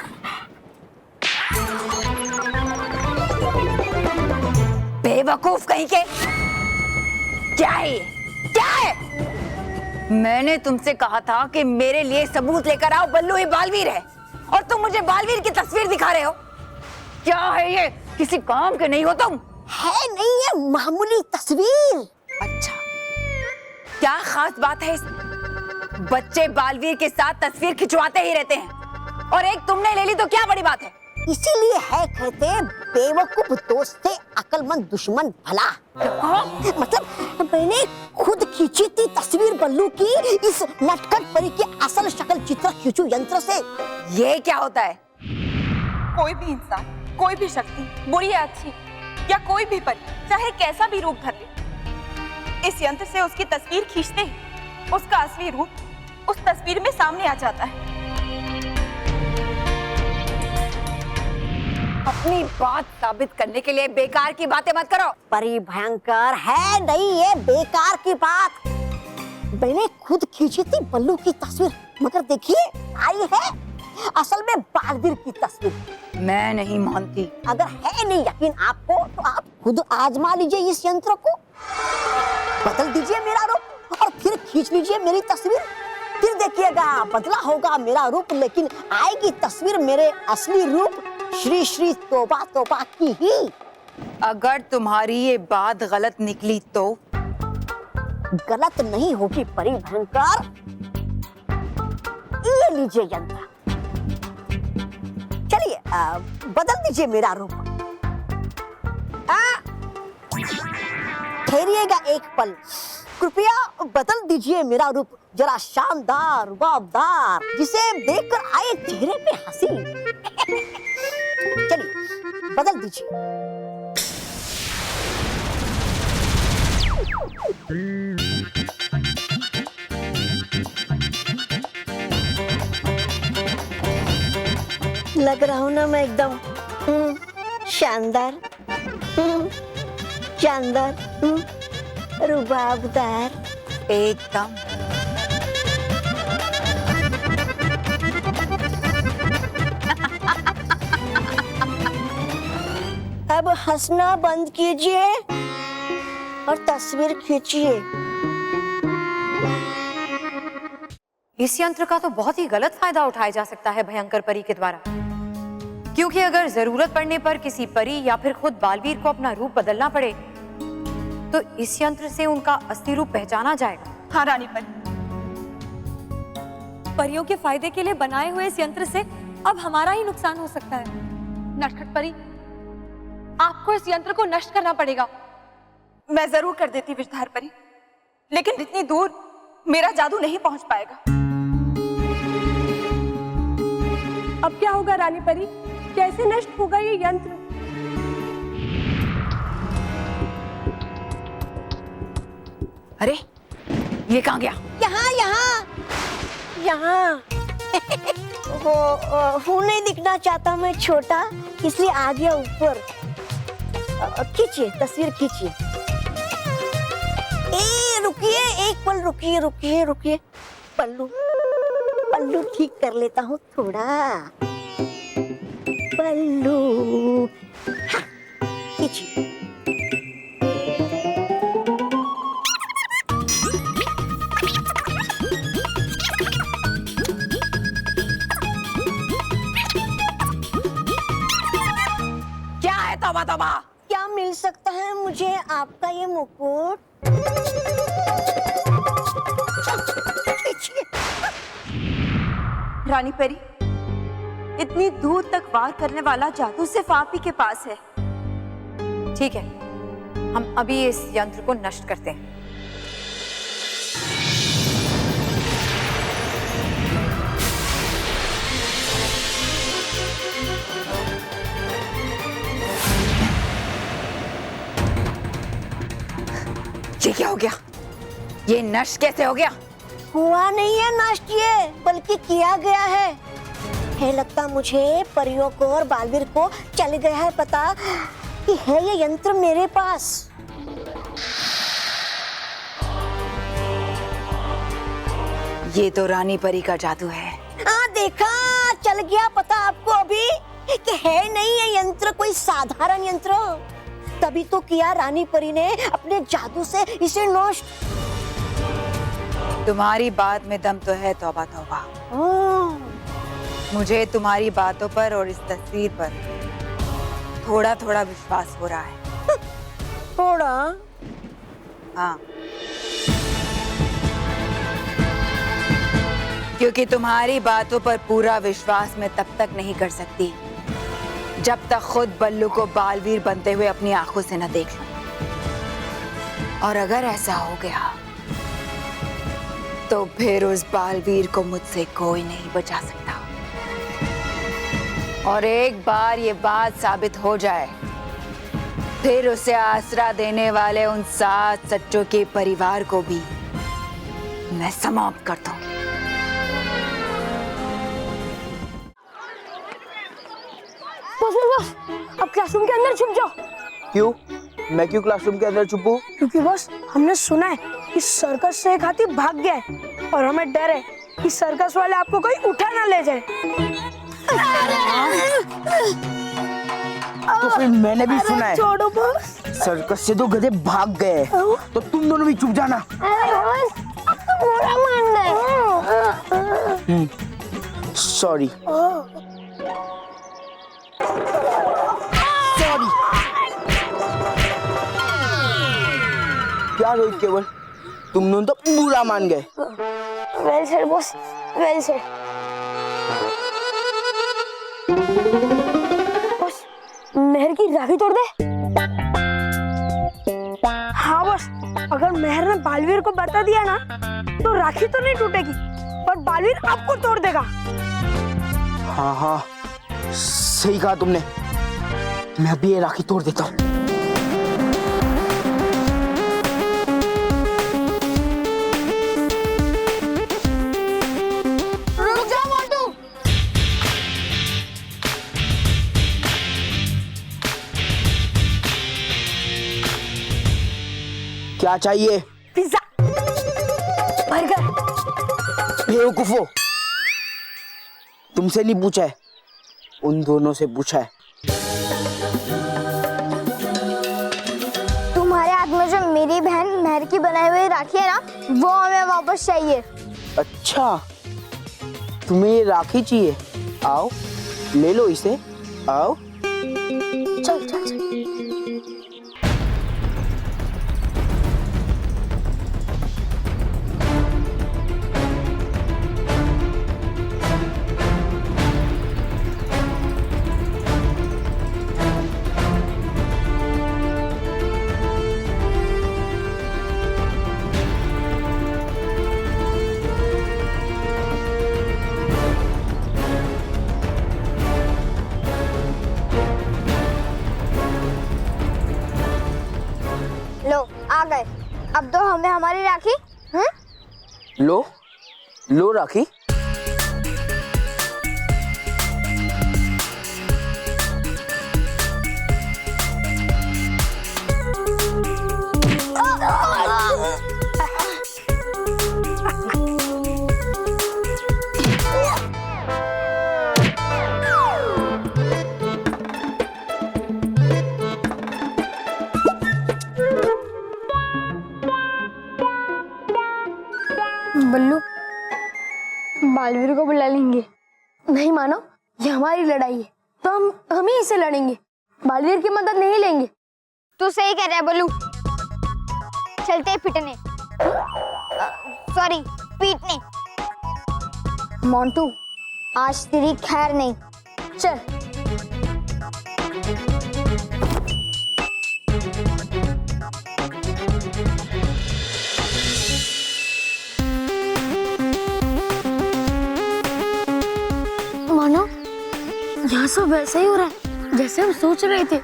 बेवकूफ कहीं के। क्या है? क्या है? मैंने तुमसे कहा था कि मेरे लिए सबूत लेकर आओ, बल्लू ही बालवीर है और तुम मुझे बालवीर की तस्वीर दिखा रहे हो। क्या है ये? किसी काम के नहीं हो तुम। है नहीं, ये मामूली तस्वीर। अच्छा, क्या खास बात है इसमें? बच्चे बालवीर के साथ तस्वीर खिंचवाते ही रहते हैं और एक तुमने ले ली तो क्या बड़ी बात है? इसीलिए है कहते बेवकूफ दोस्त से अक्लमंद दुश्मन भला। मतलब मैंने खुद खींची थी तस्वीर बल्लू की इस नटखट परी की असल शक्ल चित्र खींचू यंत्र से। ये क्या होता है? कोई भी इंसान, कोई भी शक्ति, बुरी या अच्छी, या कोई भी परी, चाहे कैसा भी रूप धर ले, इस यंत्र से उसकी तस्वीर खींचते ही उसका असली रूप उस तस्वीर में सामने आ जाता है। अपनी बात साबित करने के लिए बेकार की बातें मत करो। परी भयंकर है नहीं, ये बेकार की बात। मैंने खुद खींची थी बल्लू की तस्वीर, मगर देखिए आई है असल में बालवीर की तस्वीर। मैं नहीं मानती। अगर है नहीं यकीन आपको तो आप खुद आजमा लीजिए इस यंत्र को, बदल दीजिए मेरा रूप और फिर खींच लीजिए मेरी तस्वीर, फिर देखिएगा बदला होगा मेरा रूप, लेकिन आएगी तस्वीर मेरे असली रूप श्री श्री तोबा तोबा की ही। अगर तुम्हारी ये बात गलत निकली तो? गलत नहीं होगी परी भयंकर, ये लीजिए यंत्र, चलिए बदल दीजिए मेरा रूप। ठहरिएगा एक पल, कृपया बदल दीजिए मेरा रूप, जरा शानदार रुबाबदार, जिसे देखकर आए चेहरे पे हंसी। चलिए बदल दीजिए। लग रहा हूं ना मैं एकदम शानदार, शानदार, रुबाबदार एकदम। अब हंसना बंद कीजिए और तस्वीर खींचिए। इस यंत्र का तो बहुत ही गलत फायदा उठाया जा सकता है भयंकर परी के द्वारा, क्योंकि अगर जरूरत पड़ने पर किसी परी या फिर खुद बालवीर को अपना रूप बदलना पड़े तो इस यंत्र से उनका असली रूप पहचाना जाएगा। हाँ रानी परी, परियों के फायदे के लिए बनाए हुए इस यंत्र से अब हमारा ही नुकसान हो सकता है। नटखट परी, आपको इस यंत्र को नष्ट करना पड़ेगा। मैं जरूर कर देती विषधार परी, लेकिन इतनी दूर मेरा जादू नहीं पहुंच पाएगा। अब क्या होगा रानी परी, कैसे नष्ट होगा ये यंत्र? अरे ये कहाँ गया? यहाँ यहाँ यहाँ वो नहीं दिखना चाहता मैं छोटा, इसलिए आ गया ऊपर। खींचिए तस्वीर खींचिए। रुकिए एक पल, रुकिए रुकिए रुकिए, पल्लू पल्लू ठीक कर लेता हूँ थोड़ा। पल्लू हाँ, खींचिए। क्या है तौबा तौबा? क्या मिल सकता है मुझे आपका ये मुकुट? रानी परी, इतनी दूर तक वार करने वाला जादू सिर्फ आप ही के पास है। ठीक है, हम अभी इस यंत्र को नष्ट करते हैं। ये क्या हो गया? ये नष्ट कैसे हो गया? हुआ नहीं है नष्ट, ये बल्कि किया गया है लगता मुझे परियों को और बालवीर को चल गया है पता कि है ये यंत्र मेरे पास। ये तो रानी परी का जादू है। हाँ देखा, चल गया पता आपको अभी कि है नहीं ये यंत्र कोई साधारण यंत्र, तभी तो किया रानी परी ने अपने जादू से इसे नष्ट। तुम्हारी बात में दम तो है तौबा तौबा। मुझे तुम्हारी बातों पर और इस तस्वीर पर थोड़ा थोड़ा विश्वास हो रहा है। थोड़ा? हाँ, क्योंकि तुम्हारी बातों पर पूरा विश्वास मैं तब तक नहीं कर सकती जब तक खुद बल्लू को बालवीर बनते हुए अपनी आंखों से न देख लूं। और अगर ऐसा हो गया तो फिर उस बालवीर को मुझसे कोई नहीं बचा सकता। और एक बार ये बात साबित हो जाए, फिर उसे आसरा देने वाले उन 7 सच्चों के परिवार को भी मैं समाप्त कर दूं। बस अब क्लासरूम के अंदर छुप जाओ। क्यों? मैं क्यों क्लासरूम के अंदर छुपूं? क्योंकि बस हमने सुना है कि सर्कस से एक हाथी भाग गया है और हमें डर है कि सर्कस वाले आपको कोई उठा ना ले जाए। तो फिर मैंने भी सुना है छोड़ो बॉस। सर्कस से तो गधे भाग गए, तो तुम दोनों भी चुप जाना। बुरा मान गए। Sorry sorry. क्या रोहित केवल, तुम दोनों तो बुरा मान गए। Well said boss, well said. Boss, Mehar की राखी तोड़ दे। हाँ बॉस, अगर मेहर ने बालवीर को बता दिया ना तो राखी तो नहीं टूटेगी और बालवीर आपको तोड़ देगा। हाँ हाँ सही कहा तुमने, मैं अभी ये राखी तोड़ देता हूँ। रुक जा मोटू। क्या चाहिए? Pizza, burger. बेवकूफो, तुमसे नहीं पूछा है, उन दोनों से पूछा है। तुम्हारे हाथ में जो मेरी बहन मेहर की बनाई हुई राखी है ना, वो हमें वापस चाहिए। अच्छा, तुम्हें ये राखी चाहिए? आओ ले लो इसे, आओ। चल चल चल। लो आ गए, अब दो हमें हमारी राखी। लो लो राखी। बल्लू, बालवीर को बुला लेंगे। नहीं मानो, ये हमारी लड़ाई है तो हम ही इसे लड़ेंगे, बालवीर की मदद नहीं लेंगे। तू सही कह रहा है बल्लू, चलते पिटने, सॉरी पीटने। मोंटू, आज तेरी खैर नहीं, चल। मानो यहाँ सब वैसा ही हो रहा है जैसे हम सोच रहे थे।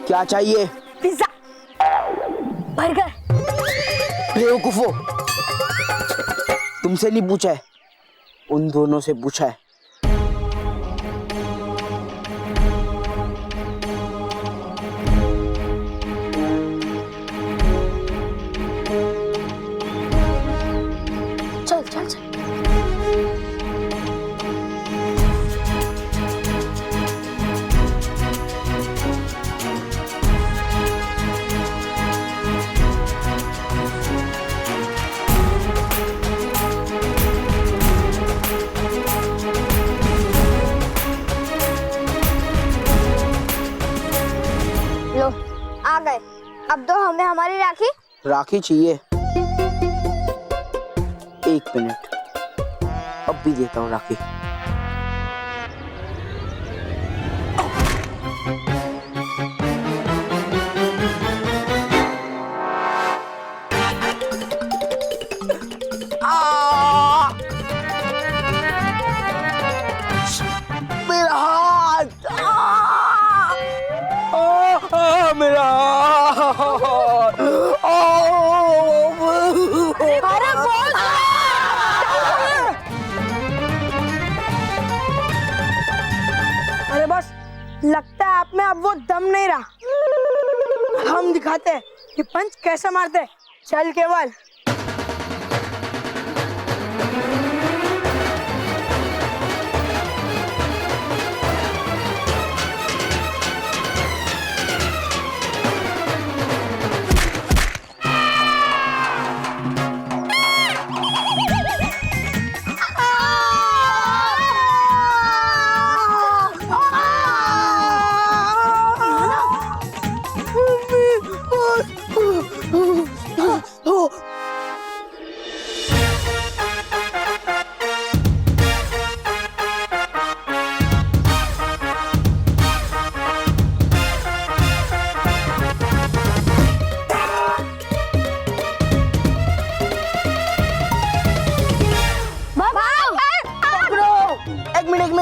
क्या चाहिए? Pizza, burger. बेवकूफो, तुमसे नहीं पूछा है, उन दोनों से पूछा है। चल चल चल। लो आ गए, अब दो हमें हमारी राखी। राखी चाहिए? एक मिनट, अब भी देता हूँ राखी। मेरा हाथ, मेरा हाथ। अरे बोल। लगता है आप में अब वो दम नहीं रहा। हम दिखाते हैं कि पंच कैसे मारते हैं। चल केवल।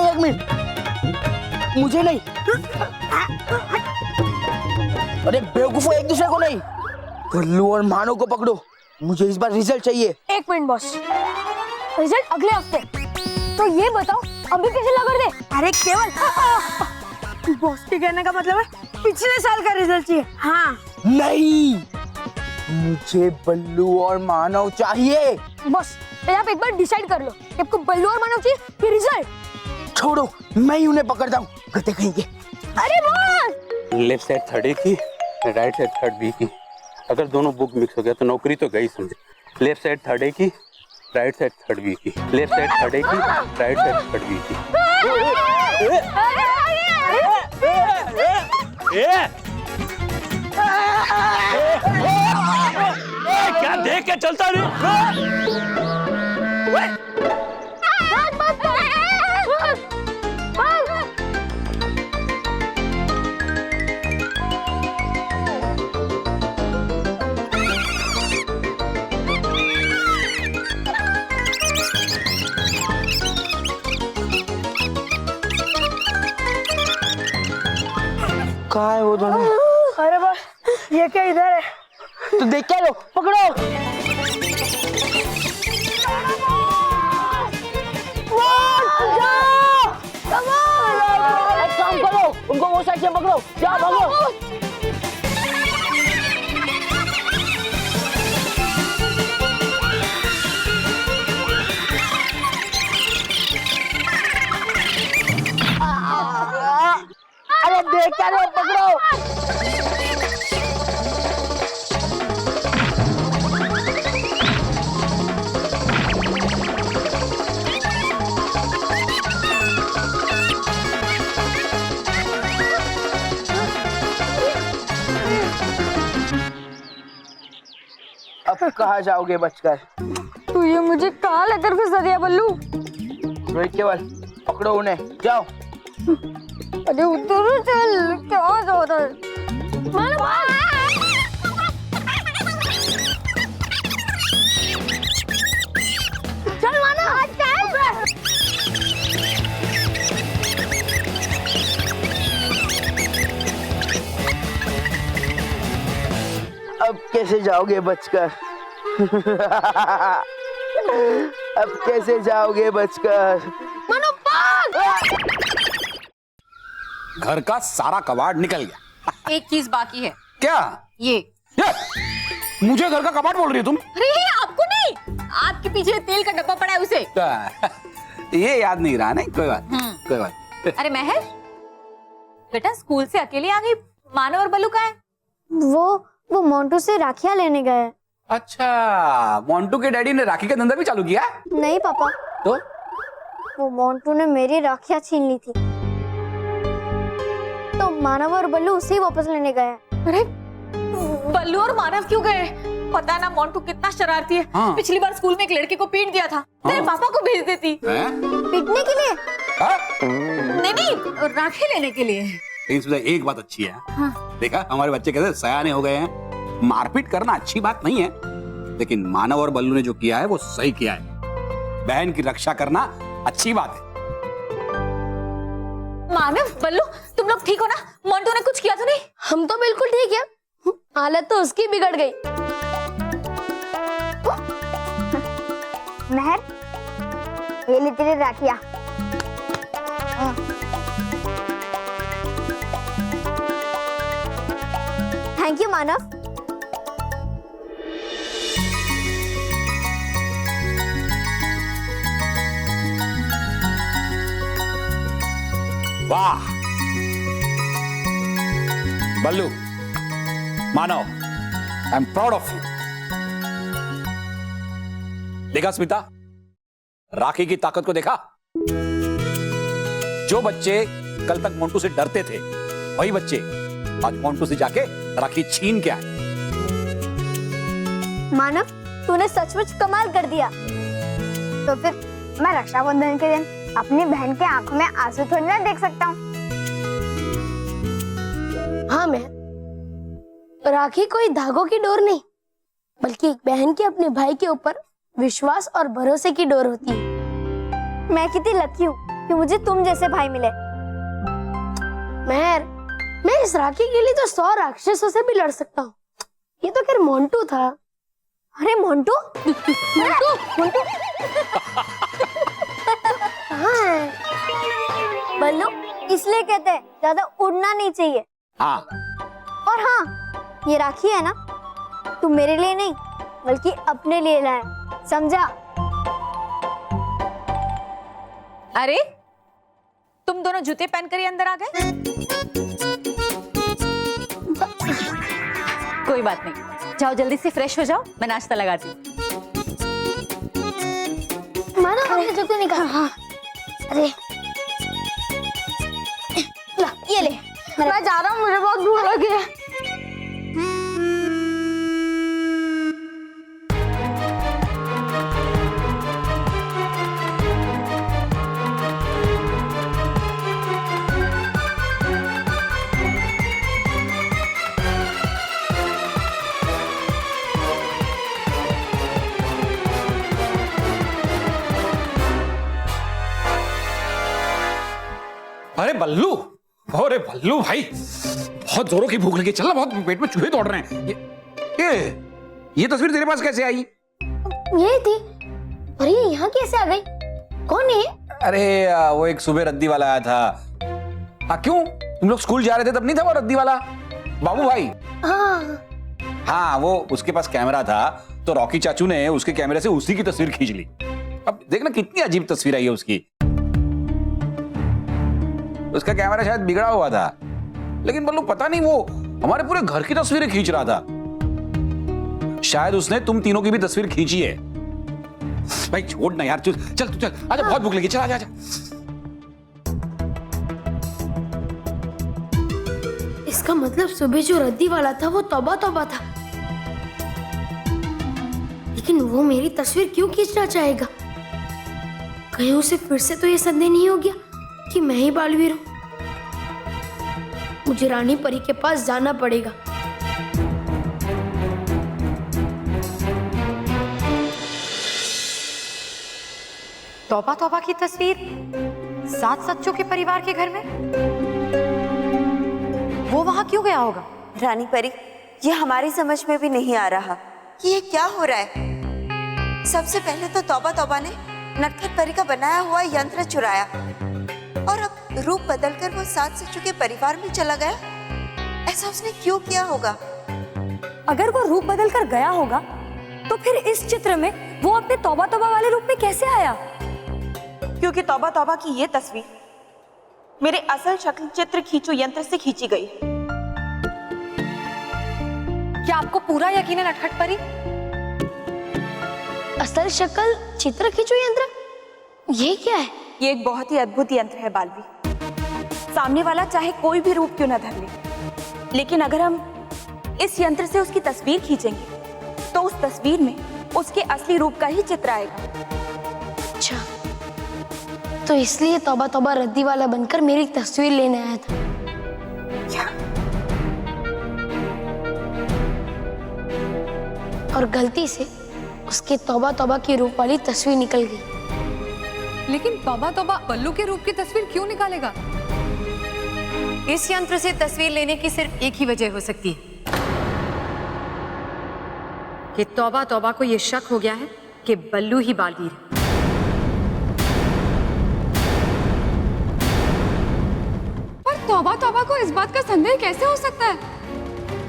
एक मिनट, मुझे नहीं। अरे बेवकूफो, एक दूसरे को नहीं, बल्लू और मानव को पकड़ो। मुझे इस बार रिजल्ट चाहिए। 1 मिनट बॉस, रिजल्ट अगले हफ्ते। तो ये बताओ अभी कैसे लगा दे? अरे केवल, बॉस के कहने का मतलब है पिछले साल का रिजल्ट चाहिए। हाँ नहीं, मुझे बल्लू और मानव चाहिए। बॉस आप एक बार डिसाइड कर लो, आपको बल्लू और मानव चाहिए कि रिजल्ट? छोड़ो, मैं ही उन्हें पकड़ता हूँ। गते कहेंगे। अरे boss, left side third A की, राइट साइड थर्ड बी की। अगर दोनों बुक मिक्स हो गया तो नौकरी तो गई समझे। लेफ्ट साइड थर्ड ए की, राइट साइड थर्ड बी की। लेफ्ट साइड थर्ड ए की, राइट साइड थर्ड बी की। क्या देख के चलता रे? कहाँ है वो दोनों? अरे बॉस, ये क्या इधर है? तो देख क्या लो, पकड़ो। एक काम करो, उनको वो साइड से पकड़ो। जाओ भागो। अरे देख क्या लो, पकड़ो। अब कहाँ जाओगे बचकर? तू ये मुझे कहाँ लेकर फंसा दिया बल्लू? रोहित केवल, पकड़ो उन्हें, जाओ। अरे उधर चल, क्या जा रहा है? मानो चल मानो, चल। अब कैसे जाओगे बचकर? अब कैसे जाओगे बचकर? मानो भाग! घर का सारा कबाड़ निकल गया। एक चीज बाकी है। क्या? ये मुझे घर का कबाड़ बोल रही हो तुम? अरे आपको नहीं, आपके पीछे तेल का डब्बा पड़ा है उसे। ये याद नहीं रहा। नहीं, कोई बात कोई बात। अरे महर, बेटा स्कूल से अकेले आ गई, मानव और बल्लू कहाँ है? वो मोंटू से राखियां लेने गए। अच्छा, मोंटू के डैडी ने राखी का धंधा भी चालू किया? नहीं पापा, तो वो मोंटू ने मेरी राखियां छीन ली थी, तो मानव और बल्लू उसे ही वापस लेने गए। अरे बल्लू और मानव क्यों गए? पता ना मोंटू कितना शरारती है। हाँ। पिछली बार स्कूल में एक लड़के को पीट दिया था। तेरे पापा को भेज देती। पीटने के लिए? नहीं, राखी लेने के लिए। लेकिन एक बात अच्छी है। देखा, हमारे बच्चे कैसे सयाने हो गए हैं। मारपीट करना अच्छी बात नहीं है, लेकिन मानव और बल्लू ने जो किया है वो सही किया है। बहन की रक्षा करना अच्छी बात है। मानव, बल्लू, तुम लोग ठीक हो ना? मोंटू ने कुछ किया तो नहीं? हम तो बिल्कुल ठीक है, हालत तो उसकी बिगड़ गई। महर, ये ले तेरी राखियां। मानव। वाह Ballu, Manav, I am proud of you. देखा स्मिता, राखी की ताकत को देखा? जो बच्चे कल तक मोंटू से डरते थे, वही बच्चे आज मोंटू से जाके राखी छीन के आए। मानव, तूने सचमुच कमाल कर दिया। तो फिर मैं रक्षाबंधन के दिन अपनी बहन के आंखों में आंसू थोड़ी ना देख सकता हूँ। हाँ, मैं राखी कोई धागों की डोर नहीं, बल्कि एक बहन की अपने भाई के ऊपर विश्वास और भरोसे की डोर होती है। मैं कितनी लकी हूँ कि मुझे तुम जैसे भाई मिले। मैं इस राखी के लिए तो 100 राक्षसों से भी लड़ सकता हूँ। ये तो खैर मोंटू था। अरे मोंटू? मोंटू मोंटू हाँ, बल्लू, इसलिए कहते हैं ज्यादा उड़ना नहीं चाहिए। हाँ। और हाँ, ये राखी है ना, तू मेरे लिए नहीं बल्कि अपने लिए लाया, समझा? अरे तुम दोनों जूते पहनकर ही अंदर आ गए? कोई बात नहीं, जाओ जल्दी से फ्रेश हो जाओ, मैं नाश्ता लगाती हूँ। मानो हमने जूते निकाल। हाँ, अरे ला, ये ले। मैं जा रहा हूँ, मुझे बहुत भूख लगी है। अरे बल्लू, अरे बल्लू भाई, बहुत जोरों की भूख लगी। चल ना, बहुत पेट में चूहे दौड़ रहे हैं। ये तस्वीर तेरे पास कैसे आई? ये थी। और ये यहाँ कैसे आ गई? कौन है? अरे वो एक सुबह रद्दी वाला आया था। हाँ, क्यों? तुम लोग स्कूल जा रहे थे तब नहीं था वो रद्दी वाला? बाबू भाई। हाँ, वो उसके पास कैमरा था, तो रॉकी चाचू ने उसके कैमरे से उसी की तस्वीर खींच ली। अब देखना कितनी अजीब तस्वीर आई है उसकी। उसका कैमरा शायद बिगड़ा हुआ था, लेकिन बल्लू पता नहीं वो हमारे पूरे घर की तस्वीरें खींच रहा था। शायद उसने तुम तीनों की भी तस्वीर खींची है। भाई छोड़ ना यार, चल तू चल, आजा, बहुत भूख लगी, चल आजा आजा। इसका मतलब सुबह जो रद्दी वाला था वो तौबा तौबा था। लेकिन वो मेरी तस्वीर क्यों खींचना चाहेगा? कहीं उसे फिर से तो ये संदेह नहीं हो गया कि मैं ही बालवीर हूं? मुझे रानी परी के पास जाना पड़ेगा। तौबा तौबा की तस्वीर 7 सच्चों के परिवार के घर में? वो वहां क्यों गया होगा? रानी परी, ये हमारी समझ में भी नहीं आ रहा कि ये क्या हो रहा है। सबसे पहले तो तौबा तौबा ने नटखट परी का बनाया हुआ यंत्र चुराया, और अब रूप बदलकर वो 7 सच्चों के परिवार में चला गया। ऐसा उसने क्यों किया होगा? अगर वो रूप बदलकर गया होगा, तो फिर इस चित्र में वो अपने तौबा तौबा वाले रूप में कैसे आया? क्योंकि तौबा तौबा की ये तस्वीर मेरे असल शक्ल चित्र खींचो यंत्र से खींची गई है। क्या आपको पूरा यकीन है नटखट परी? असल शक्ल चित्र खींचो यंत्र? ये क्या है? ये एक बहुत ही अद्भुत यंत्र है बालवी। सामने वाला चाहे कोई भी रूप क्यों न धर ले, लेकिन अगर हम इस यंत्र से उसकी तस्वीर खींचेंगे तो उस तस्वीर में उसके असली रूप का ही चित्र आएगा। अच्छा, तो इसलिए तौबा तौबा रद्दी वाला बनकर मेरी तस्वीर लेने आया था। और गलती से उसके तौबा तौबा की रूप वाली तस्वीर निकल गई। लेकिन तौबा तौबा बल्लू के रूप की तस्वीर क्यों निकालेगा? इस यंत्र से तस्वीर लेने की सिर्फ एक ही वजह हो सकती है कि तौबा तौबा को यह शक हो गया है कि बल्लू ही बालवीर है। पर तौबा तौबा को इस बात का संदेह कैसे हो सकता है?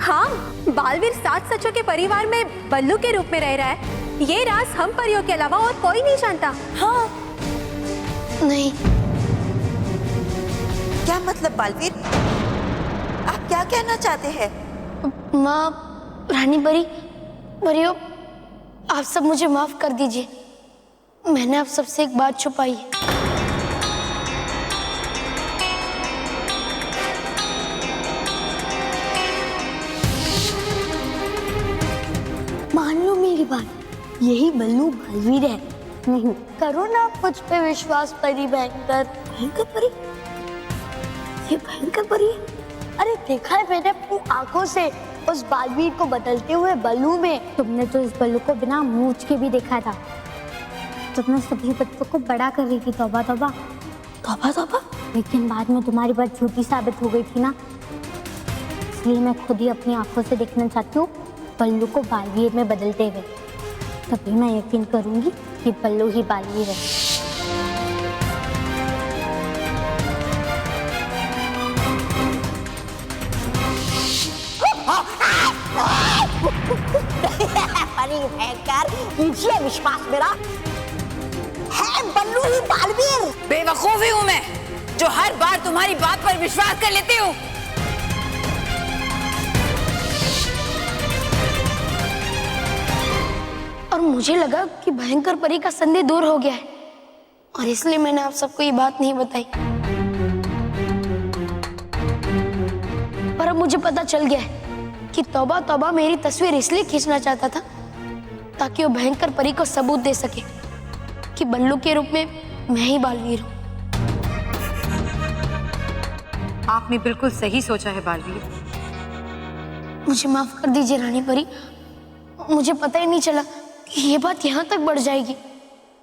हाँ, बालवीर 7 सचों के परिवार में बल्लू के रूप में रह रहा है। ये राज हम परियों के अलावा और कोई नहीं जानता। हाँ। नहीं। क्या मतलब बालवीर? आप क्या कहना चाहते हैं? माँ, रानी परी, परियों, आप सब मुझे माफ कर दीजिए। मैंने आप सबसे एक बात छुपाई है। मान लो मेरी बात, यही बल्लू बालवीर है। नहीं, करो ना मुझ पे विश्वास परी। भयंकर भयंकर परी, ये भयंकर परी है। अरे देखा है मैंने अपनी आंखों से उस बालवीर को बदलते हुए बल्लू में। तुमने तो इस बल्लू को बिना मूंछ के भी देखा था। तुमने सभी बच्चों को बड़ा कर रही थी, तौबा तौबा। तौबा तौबा। लेकिन बाद में तुम्हारी बात झूठी साबित हो गई थी ना, इसलिए मैं खुद ही अपनी आंखों से देखना चाहती हूँ बल्लू को बालवीर में बदलते हुए। तभी मैं यकीन करूंगी कि बल्लू ही बालवीर है। अरे भयंकर, कीजिए विश्वास मेरा, है बल्लू ही बालवीर। बेवकूफी हूँ मैं जो हर बार तुम्हारी बात पर विश्वास कर लेती हूँ। और मुझे लगा कि भयंकर परी का संदेह दूर हो गया है, और इसलिए मैंने आप सबको ये बात नहीं बताई। पर अब मुझे पता चल गया है कि तौबा तौबा मेरी तस्वीर इसलिए खींचना चाहता था ताकि वो भयंकर परी को सबूत दे सके कि बल्लू के रूप में मैं ही बालवीर हूँ। आपने बिल्कुल सही सोचा है बालवीर। मुझे माफ कर दीजिए रानी परी, मुझे पता ही नहीं चला कि ये बात यहाँ तक बढ़ जाएगी।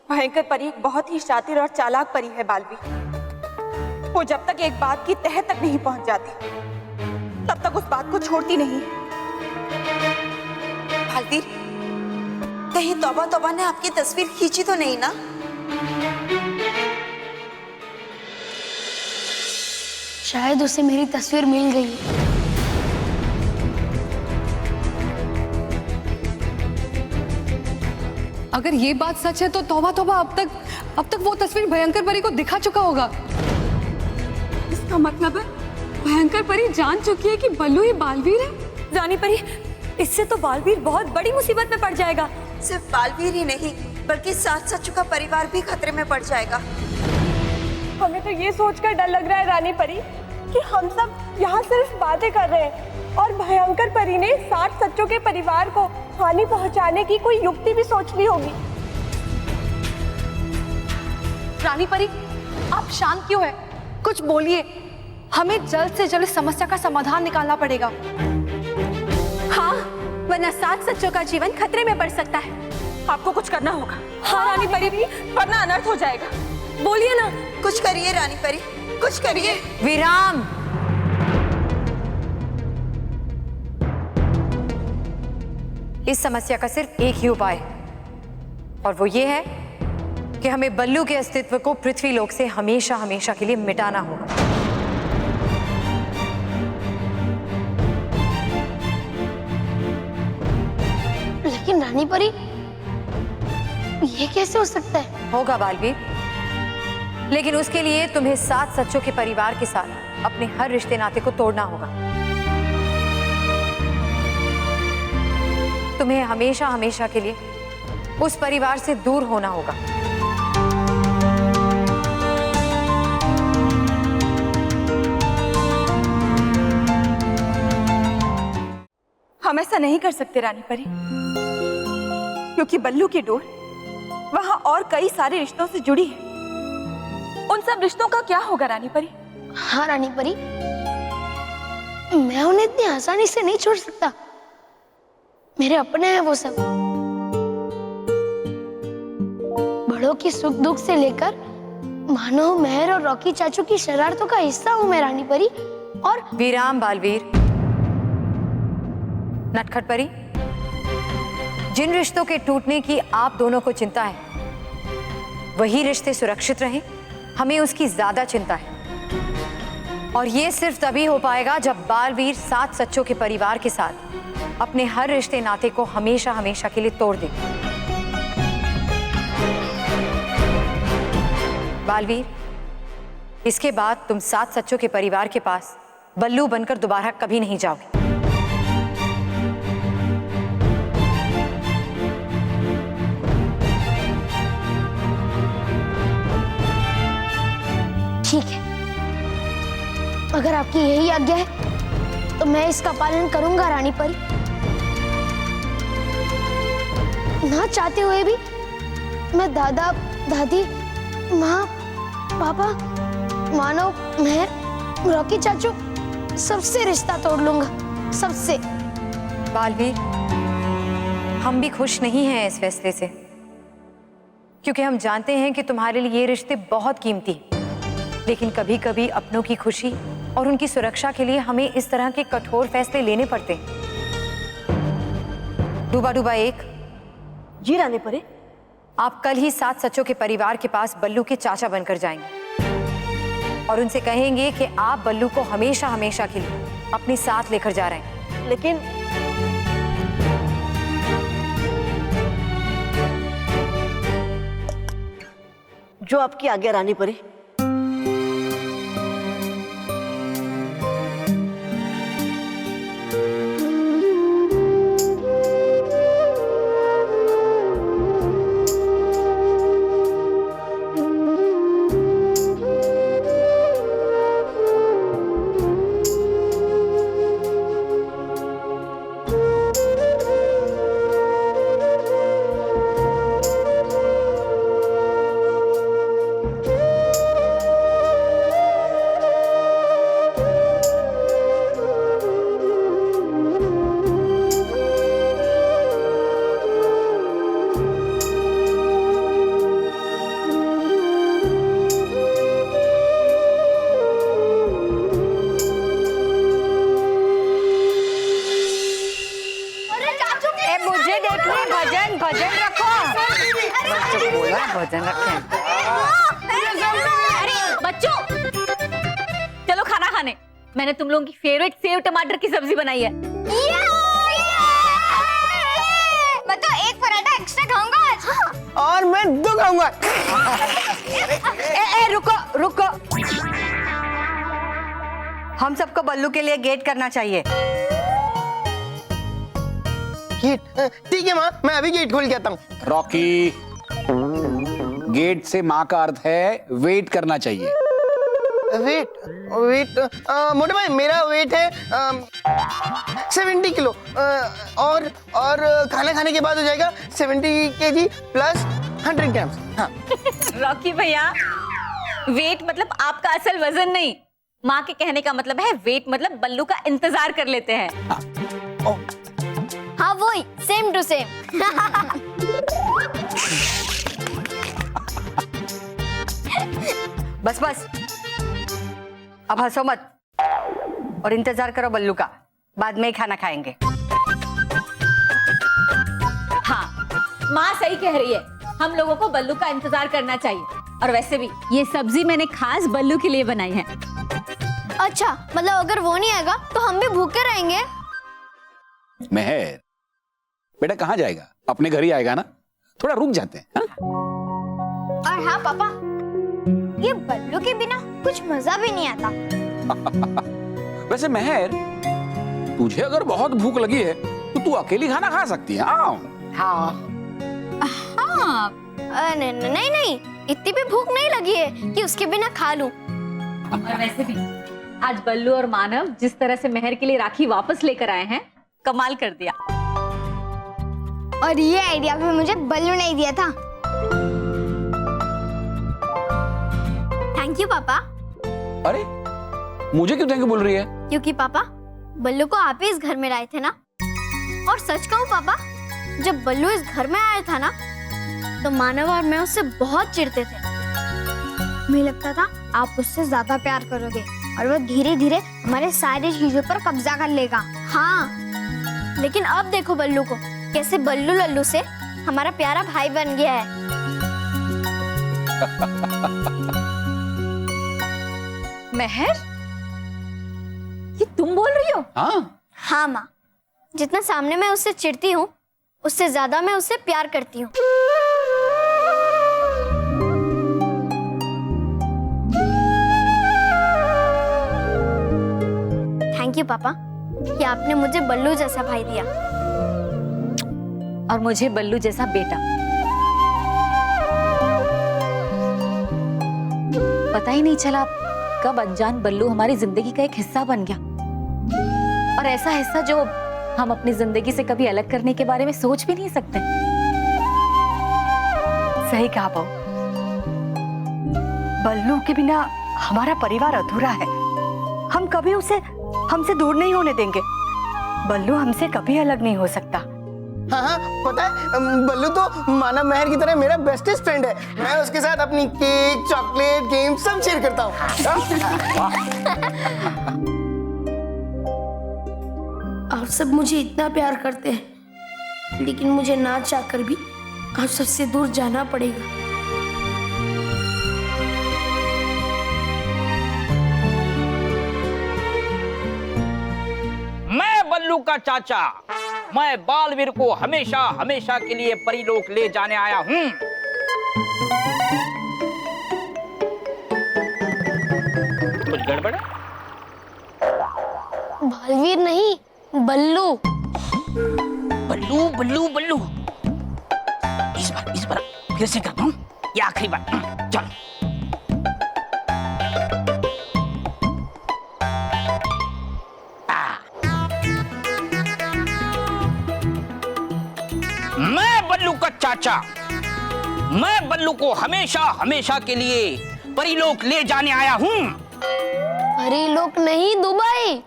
भयंकर परी एक बहुत ही शातिर और चालाक परी है बालवीर। वो जब तक एक बात की तह तक नहीं पहुंच जाती तब तक उस बात को छोड़ती नहीं। बालवीर, कहीं तौबा तौबा ने आपकी तस्वीर खींची तो नहीं ना? शायद उसे मेरी तस्वीर मिल गई है। अगर ये बात सच है तो तौबा तौबा अब तक वो तस्वीर भयंकर परी को दिखा चुका होगा। इसका मतलब है भयंकर परी जान चुकी है कि बल्लू ही बालवीर है। रानी परी, इससे तो बालवीर बहुत बड़ी मुसीबत में पड़ जाएगा। सिर्फ बालवीर ही नहीं बल्कि 7 सचों का परिवार भी खतरे में पड़ जाएगा। हमें तो ये सोचकर डर लग रहा है रानी परी कि हम सब यहाँ सिर्फ बातें कर रहे हैं और भयंकर परी ने 7 सचों के परिवार को हानि पहुंचाने की कोई युक्ति भी सोच ली होगी। रानी परी, आप शांत क्यों है? कुछ बोलिए। हमें जल्द से जल्द समस्या का समाधान निकालना पड़ेगा। हाँ, वरना 7 सचों का जीवन खतरे में पड़ सकता है। आपको कुछ करना होगा। हाँ रानी परी, भी वरना अनर्थ हो जाएगा। बोलिए ना। कुछ करिए रानी परी, कुछ करिए। विराम। इस समस्या का सिर्फ एक ही उपाय है, और वो ये है कि हमें बल्लू के अस्तित्व को पृथ्वी लोक से हमेशा हमेशा के लिए मिटाना होगा। लेकिन रानी परी, ये कैसे हो सकता है? होगा बालवीर, लेकिन उसके लिए तुम्हें 7 सचों के परिवार के साथ अपने हर रिश्ते नाते को तोड़ना होगा। तुम्हें हमेशा हमेशा के लिए उस परिवार से दूर होना होगा। हम ऐसा नहीं कर सकते रानी परी, क्योंकि बल्लू की डोर वहां और कई सारे रिश्तों से जुड़ी है। उन सब रिश्तों का क्या होगा रानी परी? हाँ रानी परी, मैं उन्हें इतनी आसानी से नहीं छोड़ सकता। मेरे अपने हैं वो सब। बड़ों की सुख दुख से लेकर मानो मेहर और रॉकी चाचू की शरारतों का हिस्सा हूँ मैं रानी परी। और विराम बालवीर। नटखट परी, जिन रिश्तों के टूटने की आप दोनों को चिंता है, वही रिश्ते सुरक्षित रहें, हमें उसकी ज्यादा चिंता है। और ये सिर्फ तभी हो पाएगा जब बालवीर 7 सच्चों के परिवार के साथ अपने हर रिश्ते नाते को हमेशा हमेशा के लिए तोड़ दे। बालवीर, इसके बाद तुम 7 सच्चों के परिवार के पास बल्लू बनकर दोबारा कभी नहीं जाओगे। ठीक है, अगर आपकी यही आज्ञा है तो मैं इसका पालन करूंगा रानी परी। ना चाहते हुए भी मैं दादा, दादी, माँ, पापा, मानव, मेहर, रॉकी चाचू सबसे रिश्ता तोड़ लूंगा, सबसे। बालवीर, हम भी खुश नहीं हैं इस फैसले से, क्योंकि हम जानते हैं कि तुम्हारे लिए ये रिश्ते बहुत कीमती हैं। लेकिन कभी कभी अपनों की खुशी और उनकी सुरक्षा के लिए हमें इस तरह के कठोर फैसले लेने पड़ते हैं। डूबा डूबा एक। जी रानी परी। आप कल ही 7 सच्चों के परिवार के पास बल्लू के चाचा बनकर जाएंगे और उनसे कहेंगे कि आप बल्लू को हमेशा हमेशा के लिए अपने साथ लेकर जा रहे हैं। लेकिन जो आपकी आज्ञा रानी परी। भजन रखें। अरे बच्चों, चलो खाना खाने। मैंने तुम लोगों की फेवरेट सेव टमाटर की सब्जी बनाई है। मैं तो एक पराठा एक्स्ट्रा खाऊंगा आज। और मैं 2 खाऊंगा। रुको रुको, हम सबको बल्लू के लिए गेट करना चाहिए। गेट? ठीक है माँ, मैं अभी गेट खोल के आता हूँ। रॉकी, गेट से माँ का अर्थ है वेट करना चाहिए। वेट वेट मोटे भाई, मेरा वेट है 70 किलो और खाना खाने के बाद हो जाएगा 70 kg प्लस 100 ग्राम्स। हाँ। रॉकी भैया, वेट मतलब आपका असल वजन नहीं। माँ के कहने का मतलब है वेट मतलब बल्लू का इंतजार कर लेते हैं। हाँ वही, सेम टू सेम। बस बस, अब हंसो मत और इंतजार करो बल्लू का। बाद में ही खाना खाएंगे। हाँ, माँ सही कह रही है, हम लोगों को बल्लू का इंतजार करना चाहिए। और वैसे भी ये सब्जी मैंने खास बल्लू के लिए बनाई है। अच्छा, मतलब अगर वो नहीं आएगा तो हम भी भूखे रहेंगे? मेहर, बेटा कहाँ जाएगा? अपने घर ही आएगा ना, थोड़ा रुक जाते हैं। हाँ? और हाँ पापा, ये बल्लू के बिना कुछ मजा भी नहीं आता। वैसे मेहर, तुझे अगर बहुत भूख लगी है तो तू अकेली खाना खा सकती है। हाँ हाँ, नहीं नहीं नहीं, इतनी भी भूख नहीं लगी है कि उसके बिना खा लूं। और वैसे भी आज बल्लू और मानव जिस तरह से मेहर के लिए राखी वापस लेकर आए हैं, कमाल कर दिया। और ये आइडिया भी मुझे बल्लू ने दिया था। थैंक यू पापा। अरे मुझे क्यों थैंक यू बोल रही है? क्योंकि पापा, बल्लू को आप ही इस घर में लाए थे ना। और सच कहूं पापा, जब बल्लू इस घर में आया था ना, तो मानव और मैं उससे बहुत चिढ़ते थे। मुझे लगता था आप उससे ज्यादा प्यार करोगे और वो धीरे धीरे हमारे सारी चीजों पर कब्जा कर लेगा। हाँ, लेकिन अब देखो बल्लू को, कैसे बल्लू लल्लू से हमारा प्यारा भाई बन गया है। मेहर, तुम बोल रही हो? हाँ हाँ माँ, जितना सामने मैं उससे चिढ़ती हूँ उससे ज्यादा मैं उससे प्यार करती हूँ। थैंक यू पापा कि आपने मुझे बल्लू जैसा भाई दिया और मुझे बल्लू जैसा बेटा। पता ही नहीं चला कब अनजान बल्लू हमारी जिंदगी का एक हिस्सा बन गया, और ऐसा हिस्सा जो हम अपनी जिंदगी से कभी अलग करने के बारे में सोच भी नहीं सकते। सही कहा बहू, बल्लू के बिना हमारा परिवार अधूरा है। हम कभी उसे हमसे दूर नहीं होने देंगे। बल्लू हमसे कभी अलग नहीं हो सकता। हाँ हाँ, पता है बल्लू तो माना महर की तरह मेरा बेस्टेस्ट फ्रेंड है। मैं उसके साथ अपनी केक, चॉकलेट, गेम सब शेयर करता हूँ। आप सब मुझे इतना प्यार करते हैं, लेकिन मुझे ना चाहकर भी आप सबसे दूर जाना पड़ेगा। मैं बल्लू का चाचा, मैं बालवीर को हमेशा हमेशा के लिए परीलोक ले जाने आया हूँ। कुछ गड़बड़ है? बालवीर नहीं, बल्लू। बल्लू बल्लू बल्लू। इस बार फिर से करता हूँ, ये आखिरी बार। चल। मैं बल्लू का चाचा, मैं बल्लू को हमेशा हमेशा के लिए परीलोक ले जाने आया हूँ। परीलोक नहीं, दुबई।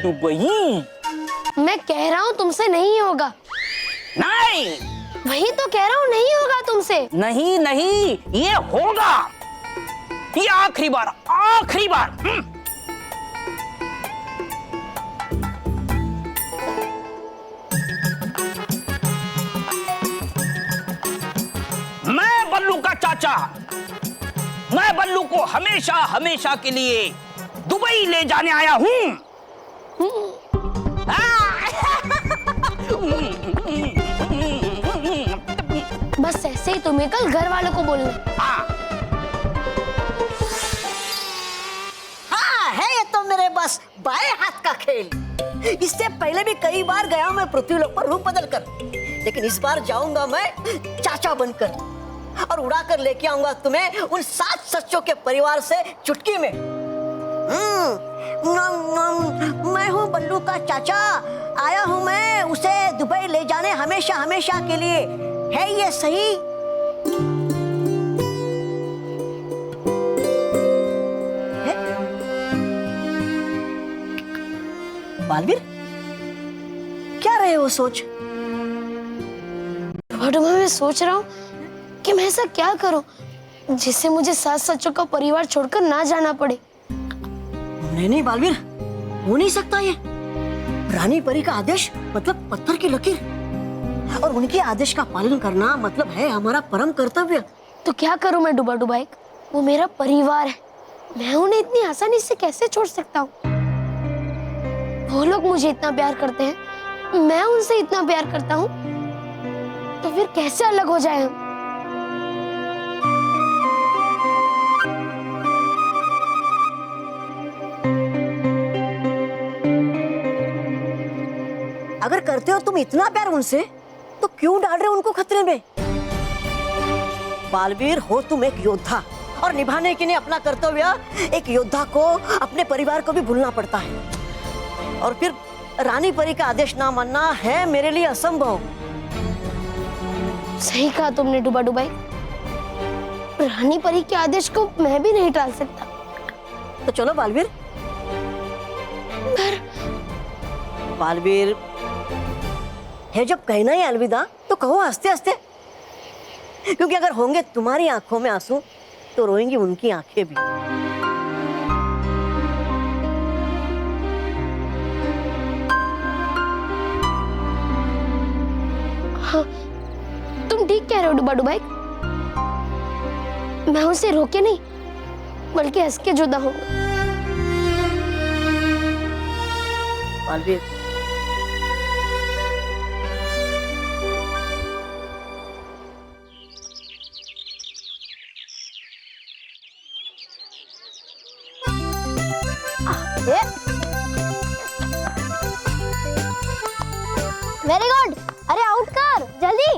दुबई। मैं कह रहा हूँ तुमसे नहीं होगा। नहीं, वही तो कह रहा हूँ, नहीं होगा तुमसे। नहीं, ये होगा। ये आखिरी बार। मैं बल्लू का चाचा, मैं बल्लू को हमेशा हमेशा के लिए दुबई ले जाने आया हूँ। बस ऐसे ही तुम्हें कल घर वालों को बोलना। हाँ, है ये तो मेरे बस बाएं हाथ का खेल। इससे पहले भी कई बार गया मैं पृथ्वीलोक पर रूप बदल कर, लेकिन इस बार जाऊंगा मैं चाचा बनकर और उड़ा कर लेके आऊंगा तुम्हें उन 7 सच्चों के परिवार से चुटकी में। मैं हूँ बल्लू का चाचा, आया हूँ मैं उसे दुबई ले जाने हमेशा हमेशा के लिए। है ये सही? बालवीर, क्या रहे हो सोच? मैं सोच रहा हूँ कि मैं ऐसा क्या करूं जिससे मुझे 7 सच्चों का परिवार छोड़कर ना जाना पड़े। नहीं बालवीर, हो नहीं सकता ये। रानी परी का आदेश मतलब पत्थर की लकीर, और उनके आदेश का पालन करना मतलब है हमारा परम कर्तव्य। तो क्या करूं मैं डुबा डुबा एक? वो मेरा परिवार है, मैं उन्हें इतनी आसानी से कैसे छोड़ सकता हूँ? वो लोग मुझे इतना प्यार करते हैं, मैं उनसे इतना प्यार करता हूँ, तो फिर कैसे अलग हो जाए हम? अगर करते हो तुम इतना प्यार उनसे, तो क्यों डाल रहे हो उनको खतरे में? बालवीर हो तुम एक योद्धा, और निभाने के लिए अपना कर्तव्य एक योद्धा को अपने परिवार को भी भूलना पड़ता है। और फिर रानी परी का आदेश ना मानना है मेरे लिए असंभव। सही कहा तुमने डुबा डुबाई, रानी परी के आदेश को मैं भी नहीं टाल सकता। तो चलो बालवीर। बालवीर है जब कहना ही अलविदा, तो कहो हंसते हंसते, क्योंकि अगर होंगे तुम्हारी आंखों में आंसू तो रोएंगी उनकी आंखें भी। हाँ, तुम ठीक कह रहे हो डुबा डुबाई। मैं उसे रोके नहीं, बल्कि हंस के जुदा होगा। Baalveer, very good. अरे आउट कर जल्दी।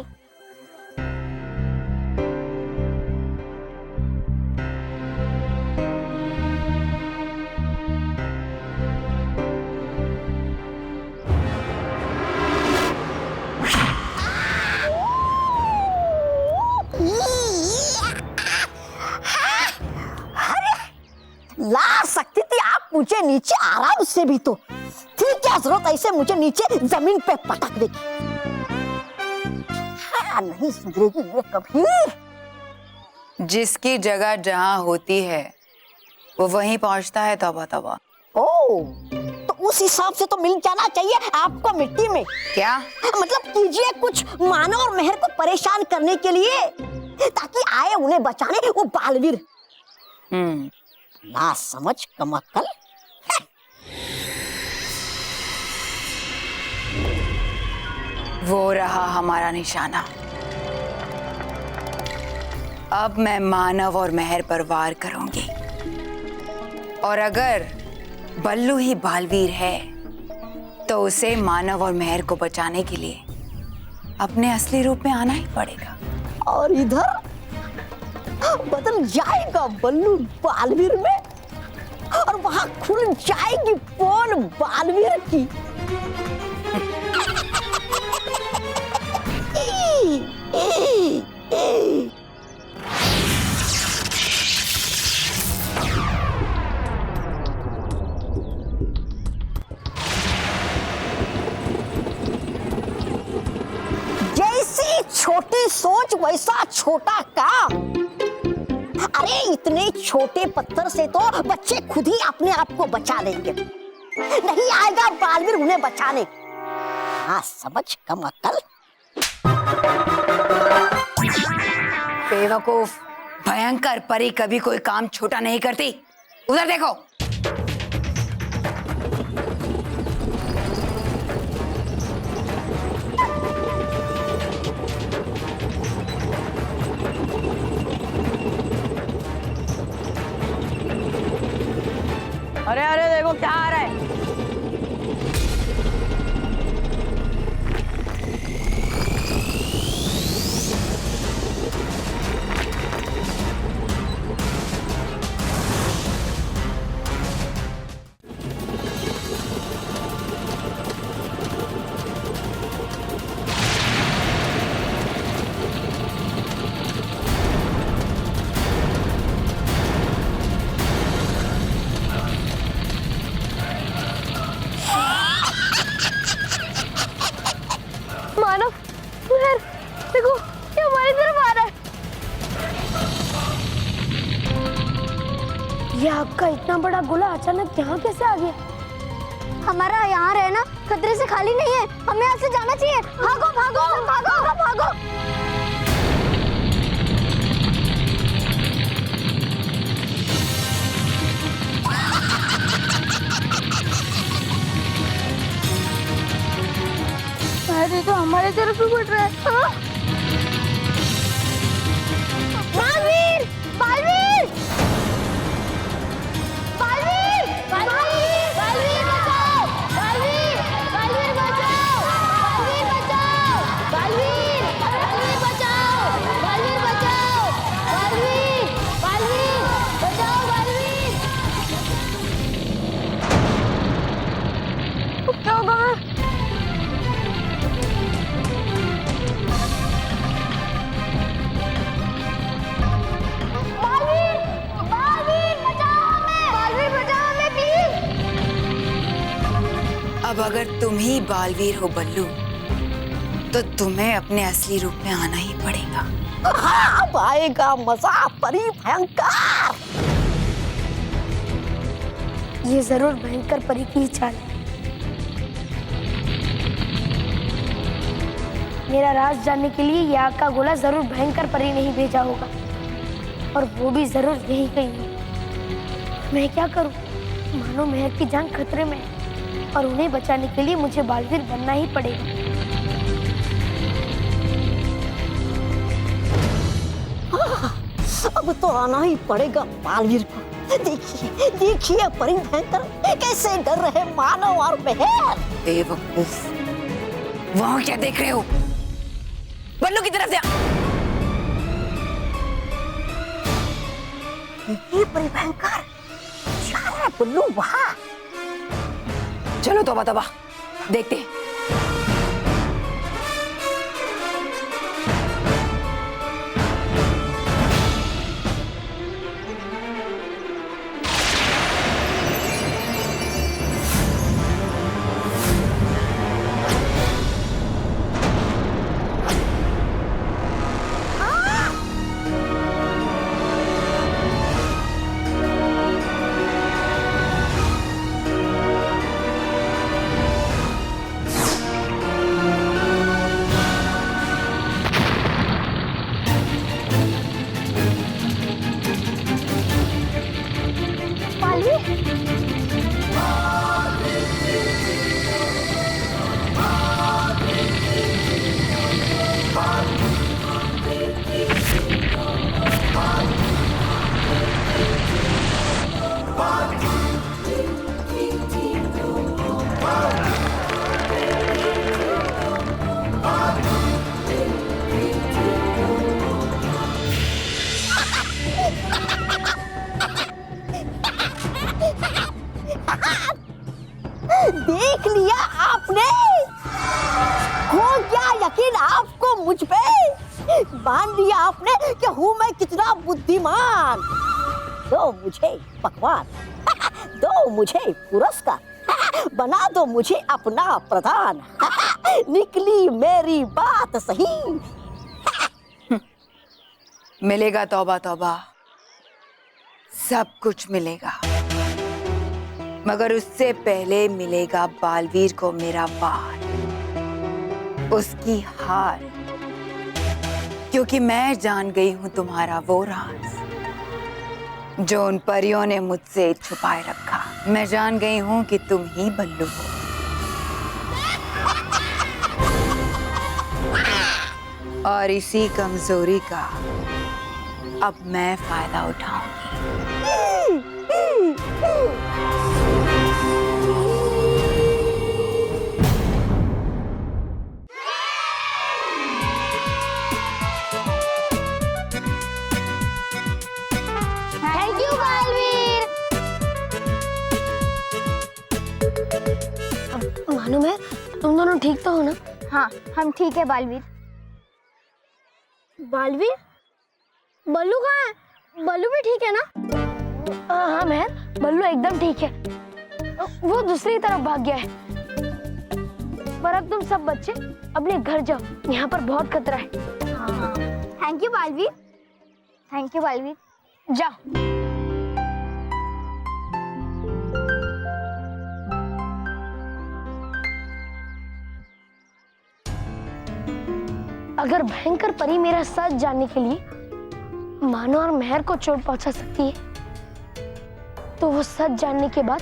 ला सकती थी आप मुझे नीचे आराम से भी, तो थी क्या जरूरत ऐसे मुझे नीचे जमीन पे पटक देगी। हाँ, नहीं सुधरेगी ये कभी। जिसकी जगह जहाँ होती है वो वहीं पहुंचता है। तौबा तौबा। ओ, तो उस हिसाब से तो मिल जाना चाहिए आपको मिट्टी में। क्या मतलब कीजिए कुछ मानो और मेहर को परेशान करने के लिए, ताकि आए उन्हें बचाने वो बालवीर। ना समझ कमक्कल। वो रहा हमारा निशाना। अब मैं मानव और मेहर पर वार करूंगी, और अगर बल्लू ही बालवीर है तो उसे मानव और मेहर को बचाने के लिए अपने असली रूप में आना ही पड़ेगा। और इधर बदल जाएगा बल्लू बालवीर में, और वहां खुल जाएगी पोल बालवीर की। जैसी छोटी सोच वैसा छोटा काम। अरे इतने छोटे पत्थर से तो बच्चे खुद ही अपने आप को बचा लेंगे, नहीं आएगा बालवीर उन्हें बचाने। हाँ समझ कम अक्ल। बेवकूफ, भयंकर परी कभी कोई काम छोटा नहीं करती। उधर देखो। अरे अरे देखो क्या आ रहा है। मानव, मेहर, देखो ये हमारी तरफ आ रहा है। ये आपका इतना बड़ा गोला अचानक यहाँ कैसे आ गया? हमारा यहाँ रहना खतरे से खाली नहीं है, हमें यहाँ से जाना चाहिए। भागो भागो भागो भागो भागो। अरे तो हमारे तरफ ही बढ़ रहा है। हाँ? बालवीर! बालवीर! बालवीर! बालवीर! बालवीर बचाओ! बालवीर! बालवीर बचाओ! बालवीर बचाओ! बालवीर! बालवीर बचाओ! बालवीर बचाओ! बालवीर! बालवीर! बचाओ बालवीर! क्या होगा? अब अगर तुम ही बालवीर हो बल्लू, तो तुम्हें अपने असली रूप में आना ही पड़ेगा। हाँ, अब आएगा मजा परी भयंकर। ये जरूर भयंकर परी की चाल है। मेरा राज जानने के लिए यहाँ का गोला जरूर भयंकर परी ने ही भेजा होगा, और वो भी जरूर यही कहीं है। मैं क्या करूं? मानो मेहर की जान खतरे में है और उन्हें बचाने के लिए मुझे बालवीर बनना ही पड़ेगा। अब तो आना ही पड़ेगा बालवीर को। देखिए देखिए परी भयंकर कैसे डर रहे मानव और मेहर। बेवकूफ, वहां क्या देख रहे हो? बल्लू की तरफ से। ये परी भयंकर क्या है बल्लू वहां? चलो तौबा तौबा देखते हैं। देख लिया आपने? हो गया यकीन आपको मुझ पे? मान लिया आपने कि हूँ मैं कितना बुद्धिमान। दो मुझे पकवान, दो मुझे पुरस्कार, बना दो मुझे अपना प्रधान। निकली मेरी बात सही। मिलेगा तौबा तौबा, सब कुछ मिलेगा, मगर उससे पहले मिलेगा बालवीर को मेरा वार, उसकी हार, क्योंकि मैं जान गई हूं तुम्हारा वो राज जो उन परियों ने मुझसे छुपाए रखा। मैं जान गई हूं कि तुम ही बल्लू हो। और इसी कमजोरी का अब मैं फायदा उठाऊंगी। Thank you Baalveer. मानो मैं, तुम दोनों ठीक तो हो ना? हाँ हम ठीक है बालवीर। बालवीर, बल्लू कहाँ है? बल्लू भी ठीक है ना? हाँ मेहर, बल्लू एकदम ठीक है। वो दूसरी तरफ भाग गया है। पर अब तुम सब बच्चे अपने घर जाओ, यहाँ पर बहुत खतरा है। Thank you Baalveer. Thank you Baalveer. जाओ। अगर भयंकर परी मेरा सच जानने के लिए मानो और मेहर को चोट पहुंचा सकती है, तो वो सच जानने के बाद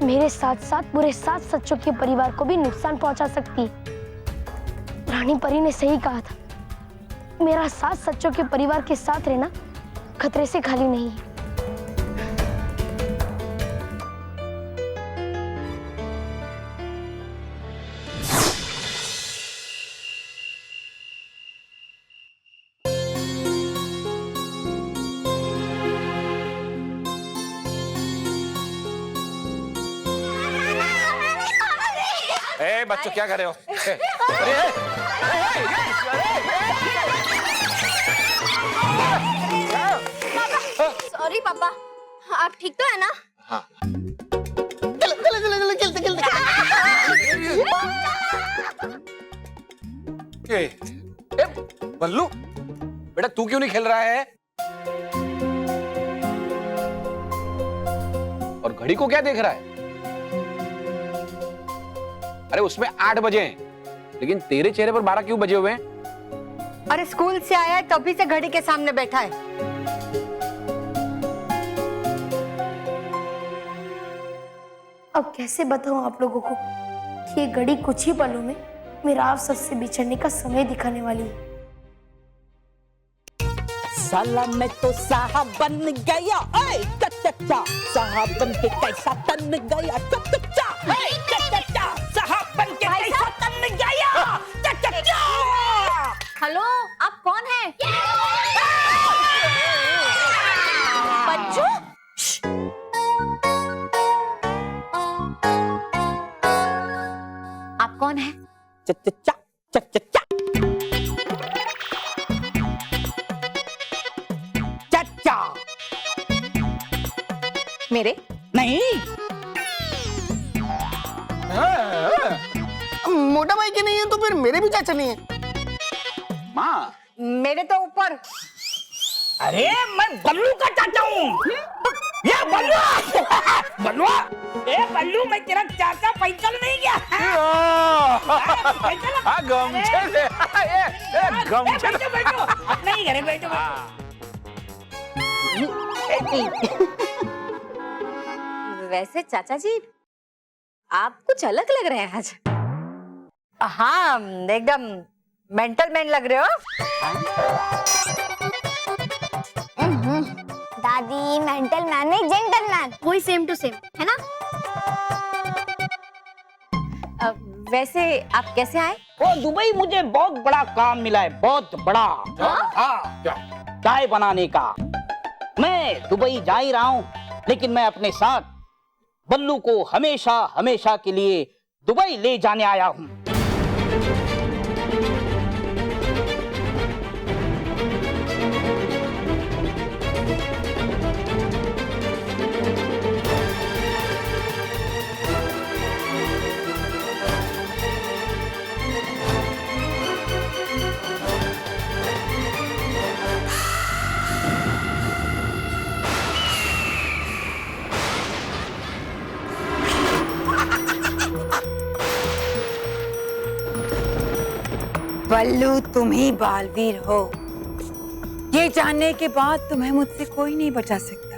मेरे साथ साथ पूरे 7 सच्चों के परिवार को भी नुकसान पहुंचा सकती है। रानी परी ने सही कहा था, मेरा 7 सच्चों के परिवार के साथ रहना खतरे से खाली नहीं है। ए बच्चों क्या कर रहे हो? सॉरी पापा, आप ठीक तो है ना? हाँ। बल्लू बेटा तू क्यों नहीं खेल रहा है? और घड़ी को क्या देख रहा है? अरे उसमें 8 बजे हैं, लेकिन तेरे चेहरे पर 12 क्यों बजे हुए हैं? अरे स्कूल से आया है तभी से घड़ी के सामने बैठा है। अब कैसे बताऊं आप लोगों को कि ये घड़ी कुछ ही पलों में मेरा आप सबसे बिछड़ने का समय दिखाने वाली है। साला मैं तो साहब बन गया, ऐ चचा साहब बन के कैसा तन गया, चचा चचा साहब बन के कैसा तन गया, चचा। हेलो, आप कौन हैं? बच्चों, आप कौन हैं? चचा चचा चचा मेरे नहीं, मोटा भाई के नहीं है तो फिर मेरे भी चाचा नहीं है। माँ, मेरे तो ऊपर। अरे मैं बल्लू का चाचा हूँ। ये बल्लू बल्लू, ए बल्लू, मैं तेरा चाचा पैदल नहीं गया। गमछे से गमछे बैठो, नहीं घरे बैठो। वैसे चाचा जी, आप कुछ अलग लग रहे हैं आज। हाँ, एकदम मेंटल मैन लग रहे हो। दादी मेंटल मैन नहीं, जेंटलमैन, वही सेम टू सेम है ना। वैसे आप कैसे आए? वो दुबई मुझे बहुत बड़ा काम मिला है, बहुत बड़ा। हाँ, चाय बनाने का। मैं दुबई जा ही रहा हूँ, लेकिन मैं अपने साथ बल्लू को हमेशा हमेशा के लिए दुबई ले जाने आया हूँ। बल्लू, तुम ही बालवीर हो, ये जानने के बाद तुम्हें मुझसे कोई नहीं बचा सकता।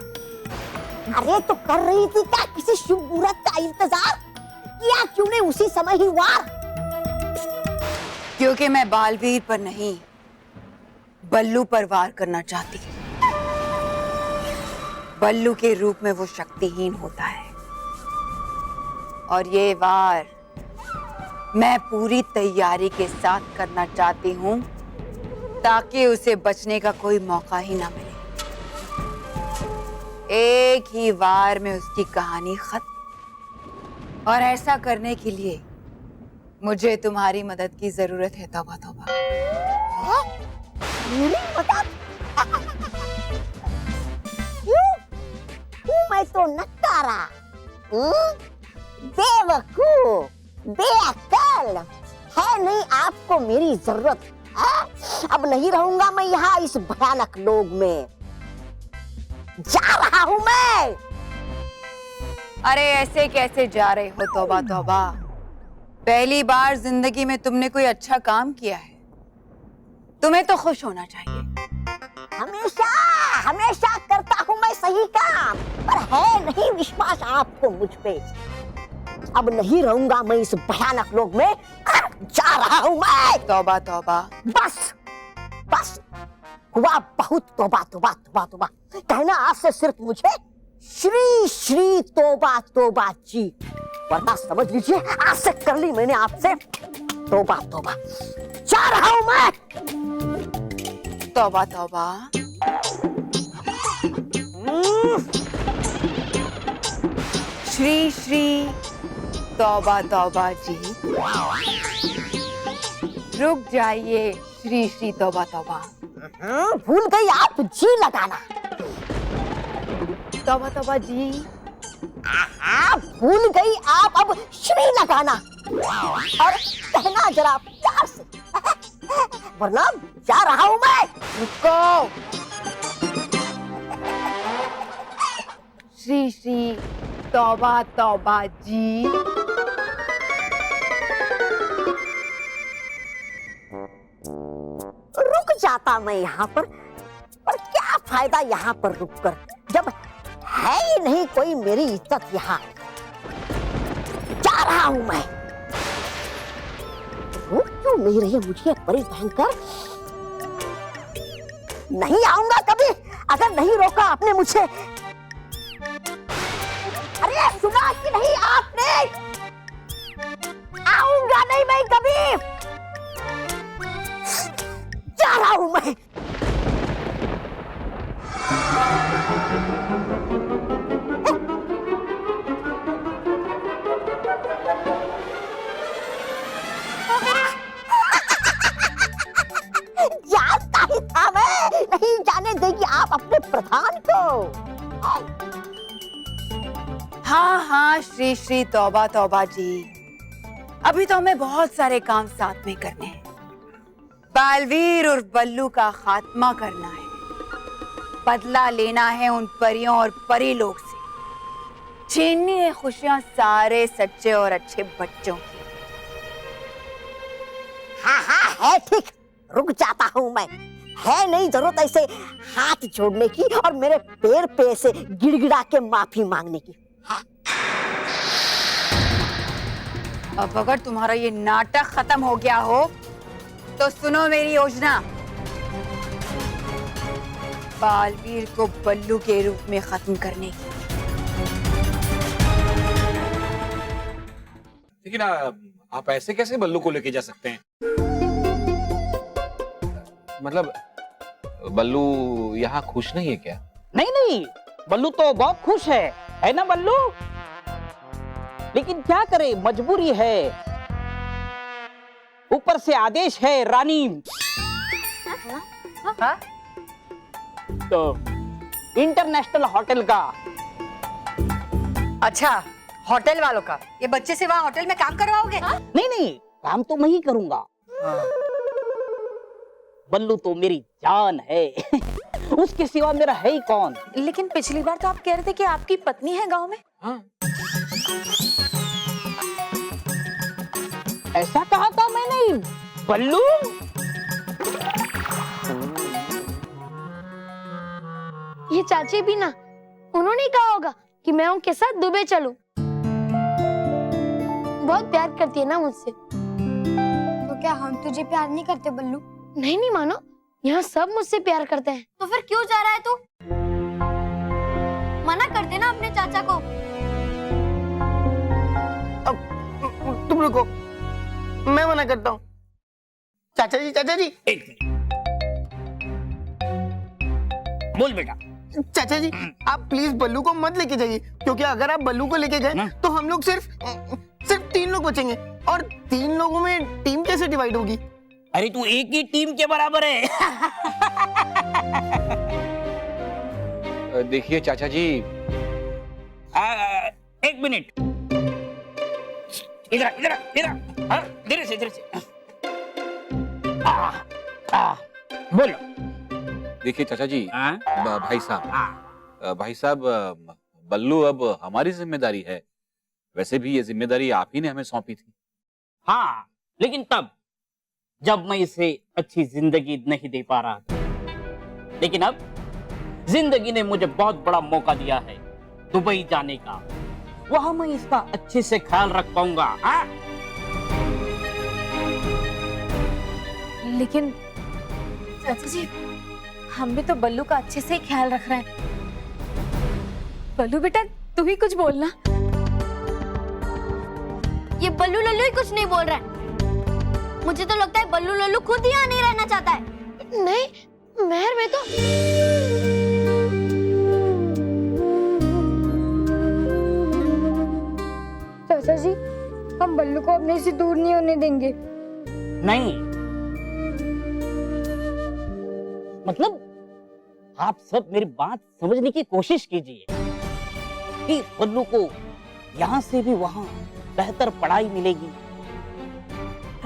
अरे तो कर रही थी क्या किसी शुभ मुहूर्त का इंतजार? किया क्यों नहीं उसी समय ही वार? क्योंकि मैं बालवीर पर नहीं, बल्लू पर वार करना चाहती। बल्लू के रूप में वो शक्तिहीन होता है, और ये वार मैं पूरी तैयारी के साथ करना चाहती हूँ, ताकि उसे बचने का कोई मौका ही ना मिले। एक ही वार में उसकी कहानी खत्म। और ऐसा करने के लिए मुझे तुम्हारी मदद की जरूरत है। तौबा तौबा। मेरी मदद? क्यों? मैं तो नकारा, बेवकूफ, बेअक्ल है, नहीं आपको मेरी जरूरत। अब नहीं रहूंगा मैं यहाँ इस भयानक लोक में, जा रहा हूँ मैं। अरे ऐसे कैसे जा रहे हो? तौबा तौबा, पहली बार जिंदगी में तुमने कोई अच्छा काम किया है, तुम्हें तो खुश होना चाहिए। हमेशा हमेशा करता हूँ मैं सही काम, पर है नहीं विश्वास आपको मुझ पे। अब नहीं रहूंगा मैं इस भयानक लोक में, जा रहा हूँ मैं। तौबा तौबा। बस बस हुआ बहुत। तौबा तौबा तौबा तौबा कहना आज से सिर्फ मुझे श्री श्री तौबा तौबा जी, वरना समझ लीजिए आज से कर ली मैंने आपसे तौबा तौबा। जा रहा हूँ मैं। तौबा तौबा। श्री श्री तौबा तौबा जी। रुक जाइए श्री श्री तौबा तौबा। भूल गई आप जी लगाना। तौबा तौबा जी। भूल गई आप अब श्री लगाना, और कहना जरा प्यार से, वरना जा रहा हूं मैं। रुको। श्री श्री तौबा तौबा जी। रुक जाता मैं यहाँ पर क्या फायदा यहाँ पर रुककर, जब है ही नहीं कोई मेरी इज्जत यहाँ। रहा हूं मैं। रोक क्यों नहीं रही है मुझे परी भयंकर? नहीं आऊंगा कभी अगर नहीं रोका आपने मुझे। अरे सुना कि नहीं आपने? आऊंगा नहीं मैं कभी। जा रहा हूं मैं। जानता ही था मैं, नहीं जाने देगी आप अपने प्रधान को। हाँ हाँ श्री श्री तौबा तौबा जी, अभी तो हमें बहुत सारे काम साथ में करने हैं। बालवीर और बल्लू का खात्मा करना है, बदला लेना है उन परियों और परी लोग से, छीननी है खुशियां सारे सच्चे और अच्छे बच्चों की। हाँ हाँ है ठीक, रुक जाता हूँ मैं। है नहीं जरूरत ऐसे हाथ जोड़ने की और मेरे पैर पे से गिड़गिड़ा के माफी मांगने की। अब अगर तुम्हारा ये नाटक खत्म हो गया हो तो सुनो मेरी योजना। बालवीर को बल्लू के रूप में खत्म करने की। लेकिन आप ऐसे कैसे बल्लू को लेके जा सकते हैं? मतलब बल्लू यहाँ खुश नहीं है क्या? नहीं नहीं, बल्लू तो बहुत खुश है ना बल्लू? लेकिन क्या करे, मजबूरी है, ऊपर से आदेश है रानी। हाँ? तो इंटरनेशनल होटल का। अच्छा, होटल वालों का। ये बच्चे से वहाँ होटल में काम करवाओगे? नहीं नहीं, काम तो मैं ही करूंगा। बल्लू तो मेरी जान है उसके सिवा मेरा है ही कौन। लेकिन पिछली बार तो आप कह रहे थे कि आपकी पत्नी है गांव में। हाँ। ऐसा कहा था मैंने बल्लू? ये चाची भी ना, उन्होंने कहा होगा कि मैं उनके साथ दुबई चलूं। बहुत प्यार करती है ना मुझसे। तो क्या हम तुझे प्यार नहीं करते बल्लू? नहीं मानो, यहाँ सब मुझसे प्यार करते हैं। तो फिर क्यों जा रहा है तू? मना कर देना अपने चाचा को। तुम रुको, मैं मना करता हूँ। चाचा जी एक मिनट, बोल बेटा। चाचा जी आप प्लीज बल्लू को मत लेके जाइए, क्योंकि अगर आप बल्लू को लेके गए तो हम लोग सिर्फ 3 लोग बचेंगे, और 3 लोगों में टीम कैसे डिवाइड होगी? अरे तू एक ही टीम के बराबर है। देखिए चाचा जी, एक मिनट, इधर धीरे से बोलो। देखिए चाचा जी, भाई साहब, बल्लू अब हमारी जिम्मेदारी है। वैसे भी ये जिम्मेदारी आप ही ने हमें सौंपी थी। हाँ, लेकिन तब जब मैं इसे अच्छी जिंदगी नहीं दे पा रहा था, लेकिन अब जिंदगी ने मुझे बहुत बड़ा मौका दिया है दुबई जाने का। वहां मैं इसका अच्छे से ख्याल रख पाऊंगा। हाँ? लेकिन चाचा जी, हम भी तो बल्लू का अच्छे से ही ख्याल रख रहे हैं। बल्लू बेटा, तू ही कुछ बोलना। ये बल्लू लल्लू ही कुछ नहीं बोल रहा है। मुझे तो लगता है बल्लू लल्लू खुद यहाँ नहीं रहना चाहता है। नहीं, महर में तो चाचा जी, हम बल्लू को अपने से दूर नहीं होने देंगे। नहीं, मतलब आप सब मेरी बात समझने की कोशिश कीजिए कि बल्लू को यहाँ से भी वहाँ बेहतर पढ़ाई मिलेगी,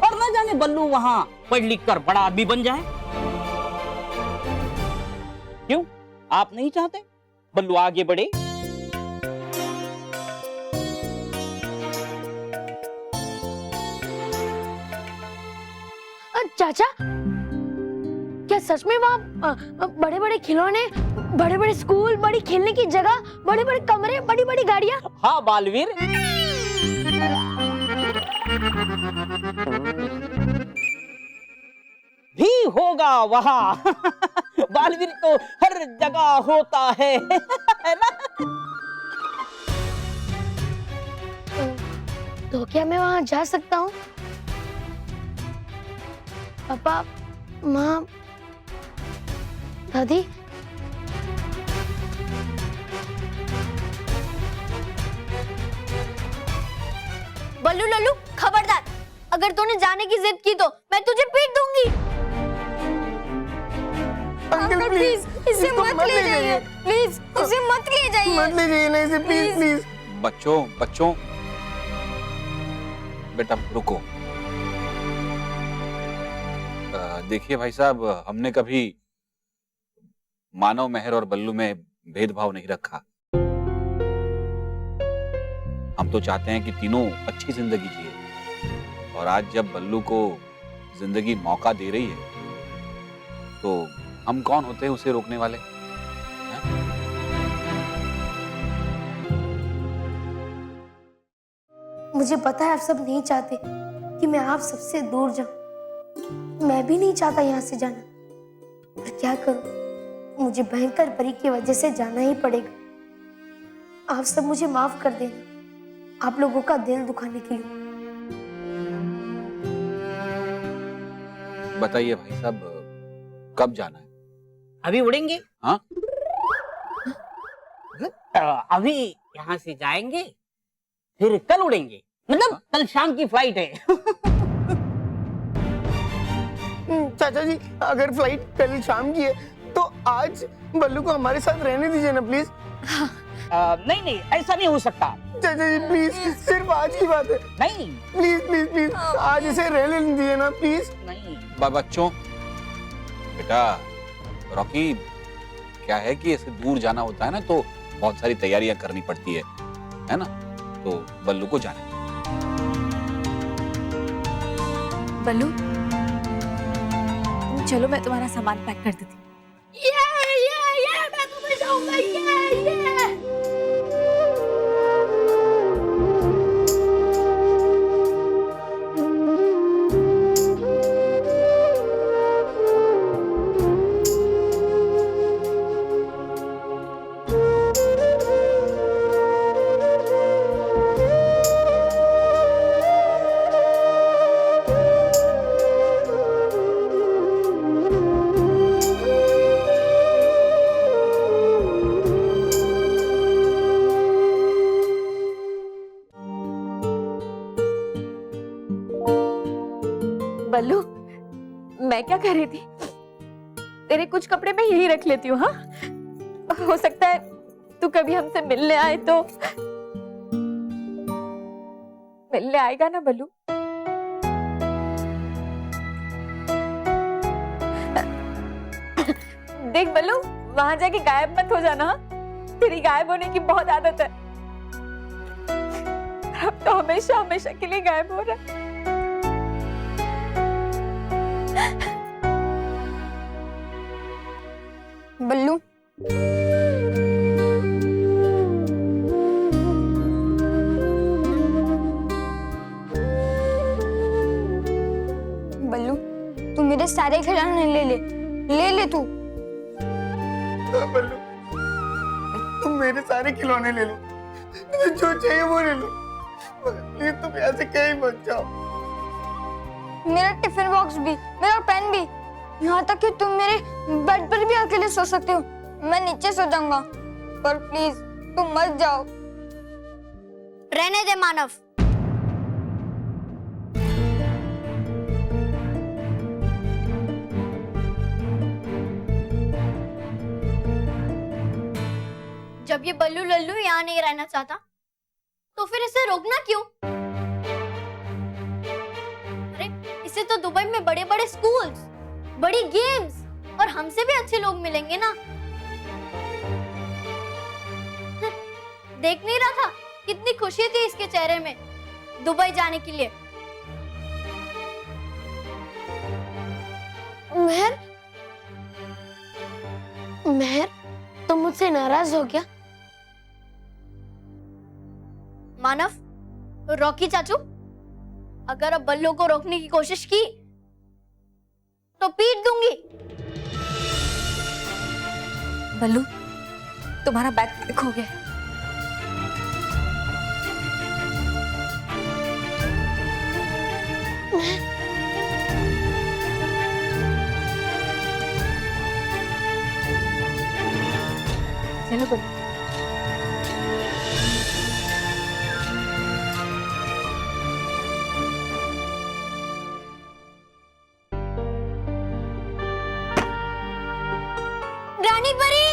और न जाने बल्लू वहाँ पढ़ लिख कर बड़ा आदमी बन जाए। क्यों, आप नहीं चाहते बल्लू आगे बढ़े? चाचा, क्या सच में वहाँ बड़े बड़े खिलौने, बड़े बड़े स्कूल, बड़ी खेलने की जगह, बड़े बड़े कमरे, बड़ी बड़ी गाड़ियाँ? हाँ बालवीर, भी होगा वहाँ। बालवीर तो हर जगह होता है ना? तो क्या मैं वहां जा सकता हूँ? पापा, माँ, दादी, बल्लू लल्लू, खबरदार! अगर तूने जाने की जिद की तो मैं तुझे पीट दूंगी। अंकल प्लीज, इसे मत ले जाइए, प्लीज इसे मत ले जाइए, मत ले जाइए ना इसे, प्लीज प्लीज। बच्चों बेटा रुको। देखिए भाई साहब, हमने कभी मानव, मेहर और बल्लू में भेदभाव नहीं रखा। हम तो चाहते हैं कि तीनों अच्छी जिंदगी जिए, और आज जब बल्लू को जिंदगी मौका दे रही है तो हम कौन होते हैं उसे रोकने वाले? मुझे पता है आप सब नहीं चाहते कि मैं आप सबसे दूर जाऊं। मैं भी नहीं चाहता यहाँ से जाना, पर क्या करूं, मुझे भयंकर परी की वजह से जाना ही पड़ेगा। आप सब मुझे माफ कर देना, आप लोगों का दिल दुखाने के लिए। बताइए भाई साहब, कब जाना है? अभी उड़ेंगे। हाँ? अभी यहाँ से जाएंगे, फिर कल उड़ेंगे। मतलब कल शाम की फ्लाइट है। चाचा जी, अगर फ्लाइट कल शाम की है तो आज बल्लू को हमारे साथ रहने दीजिए ना प्लीज। नहीं, ऐसा नहीं हो सकता। चाचा जी प्लीज, सिर्फ आज की बात है। नहीं, प्लीज प्लीज प्लीज, आज इसे रहने दीजिए ना प्लीज। नहीं बच्चों, बेटा रॉकी, क्या है कि ऐसे दूर जाना होता है ना तो बहुत सारी तैयारियां करनी पड़ती है ना? तो बल्लू को जाने। बल्लू, चलो मैं तुम्हारा सामान पैक कर देती हूँ। मैं तुम्हें जाऊंगा, बल्लू, मैं क्या कर रही थी, तेरे कुछ कपड़े मैं यही रख लेती हूँ। हाँ, हो सकता है तू कभी हमसे मिलने आए तो। मिलने आएगा ना बल्लू? देख बल्लू, वहां जाके गायब मत हो जाना। हाँ? तेरी गायब होने की बहुत आदत है। अब तो हमेशा हमेशा के लिए गायब हो रहा है। बल्लू, बल्लू, तू मेरे सारे खिलौने ले तू। बल्लू, तुम मेरे सारे खिलौने ले लो, तुम्हें जो चाहिए वो ले लो, प्लीज तुम यहाँ से कहीं मत जाओ। मेरा टिफिन बॉक्स भी, मेरा पेन भी, यहाँ तक कि तुम मेरे बेड पर भी अकेले सो सकते हो। मैं नीचे सो जाऊंगा, पर प्लीज तुम मत जाओ। रहने दे मानव। जब ये बल्लू लल्लू यहाँ नहीं रहना चाहता, तो फिर इसे रोकना क्यों? अरे इसे तो दुबई में बड़े बड़े स्कूल्स, बड़ी गेम्स और हमसे भी अच्छे लोग मिलेंगे ना। देख नहीं रहा था कितनी खुशी थी इसके चेहरे में दुबई जाने के लिए। मेहर, तुम मुझसे नाराज हो क्या? मानव, रॉकी चाचू, अगर अब बल्लू को रोकने की कोशिश की तो पीट दूंगी। बल्लू, तुम्हारा बैग खो गया। चलो बल्लू। रानी परी,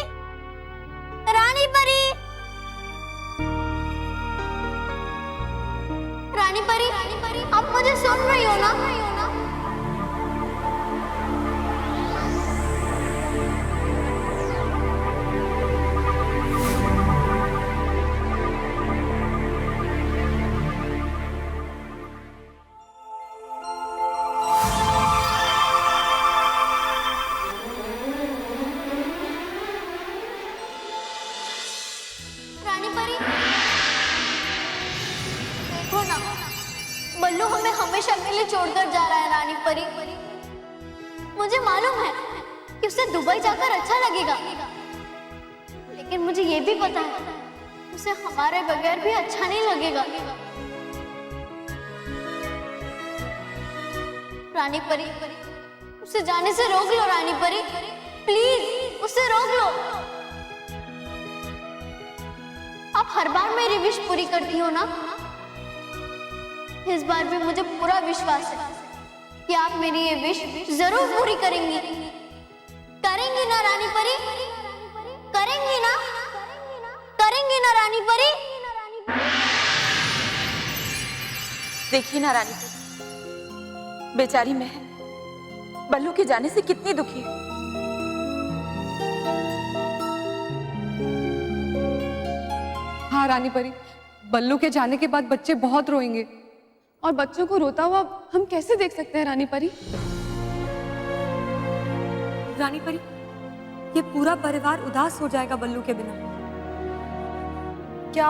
रानी परी, रानी परी, आप मुझे सुन रही हो ना? रानी परी, देखो ना, बल्लू हमें हमेशा के लिए छोड़कर जा रहा है। रानी परी, मुझे मालूम है कि उसे दुबई जाकर अच्छा लगेगा, लेकिन मुझे ये भी पता है उसे हमारे बगैर भी अच्छा नहीं लगेगा। रानी परी, उसे जाने से रोक लो। रानी परी, प्लीज उसे रोक लो। आप हर बार मेरी विश पूरी करती हो ना? इस बार भी मुझे पूरा विश्वास है कि आप मेरी ये विश जरूर पूरी करेंगी। करेंगी ना रानी परी? करेंगी ना? करेंगी ना रानी परी? देखिए ना रानी परी, बेचारी महल बल्लू के जाने से कितनी दुखी है। हाँ रानी परी, बल्लू के जाने के बाद बच्चे बहुत रोएंगे और बच्चों को रोता हुआ हम कैसे देख सकते हैं रानी परी? रानी परी, ये पूरा परिवार उदास हो जाएगा बल्लू के बिना। क्या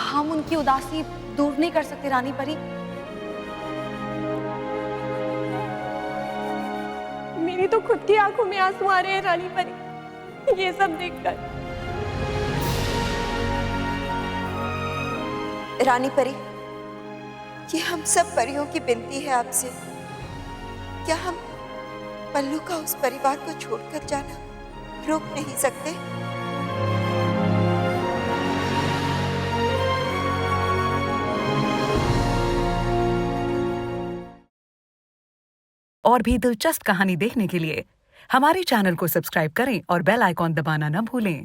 हम उनकी उदासी दूर नहीं कर सकते रानी परी? मेरी तो खुद की आंखों में आंसू आ रहे हैं रानी परी, ये सब देखकर। रानी परी, ये हम सब परियों की विनती है आपसे, क्या हम पल्लू का उस परिवार को छोड़कर जाना रोक नहीं सकते? और भी दिलचस्प कहानी देखने के लिए हमारे चैनल को सब्सक्राइब करें और बेल आइकॉन दबाना न भूलें।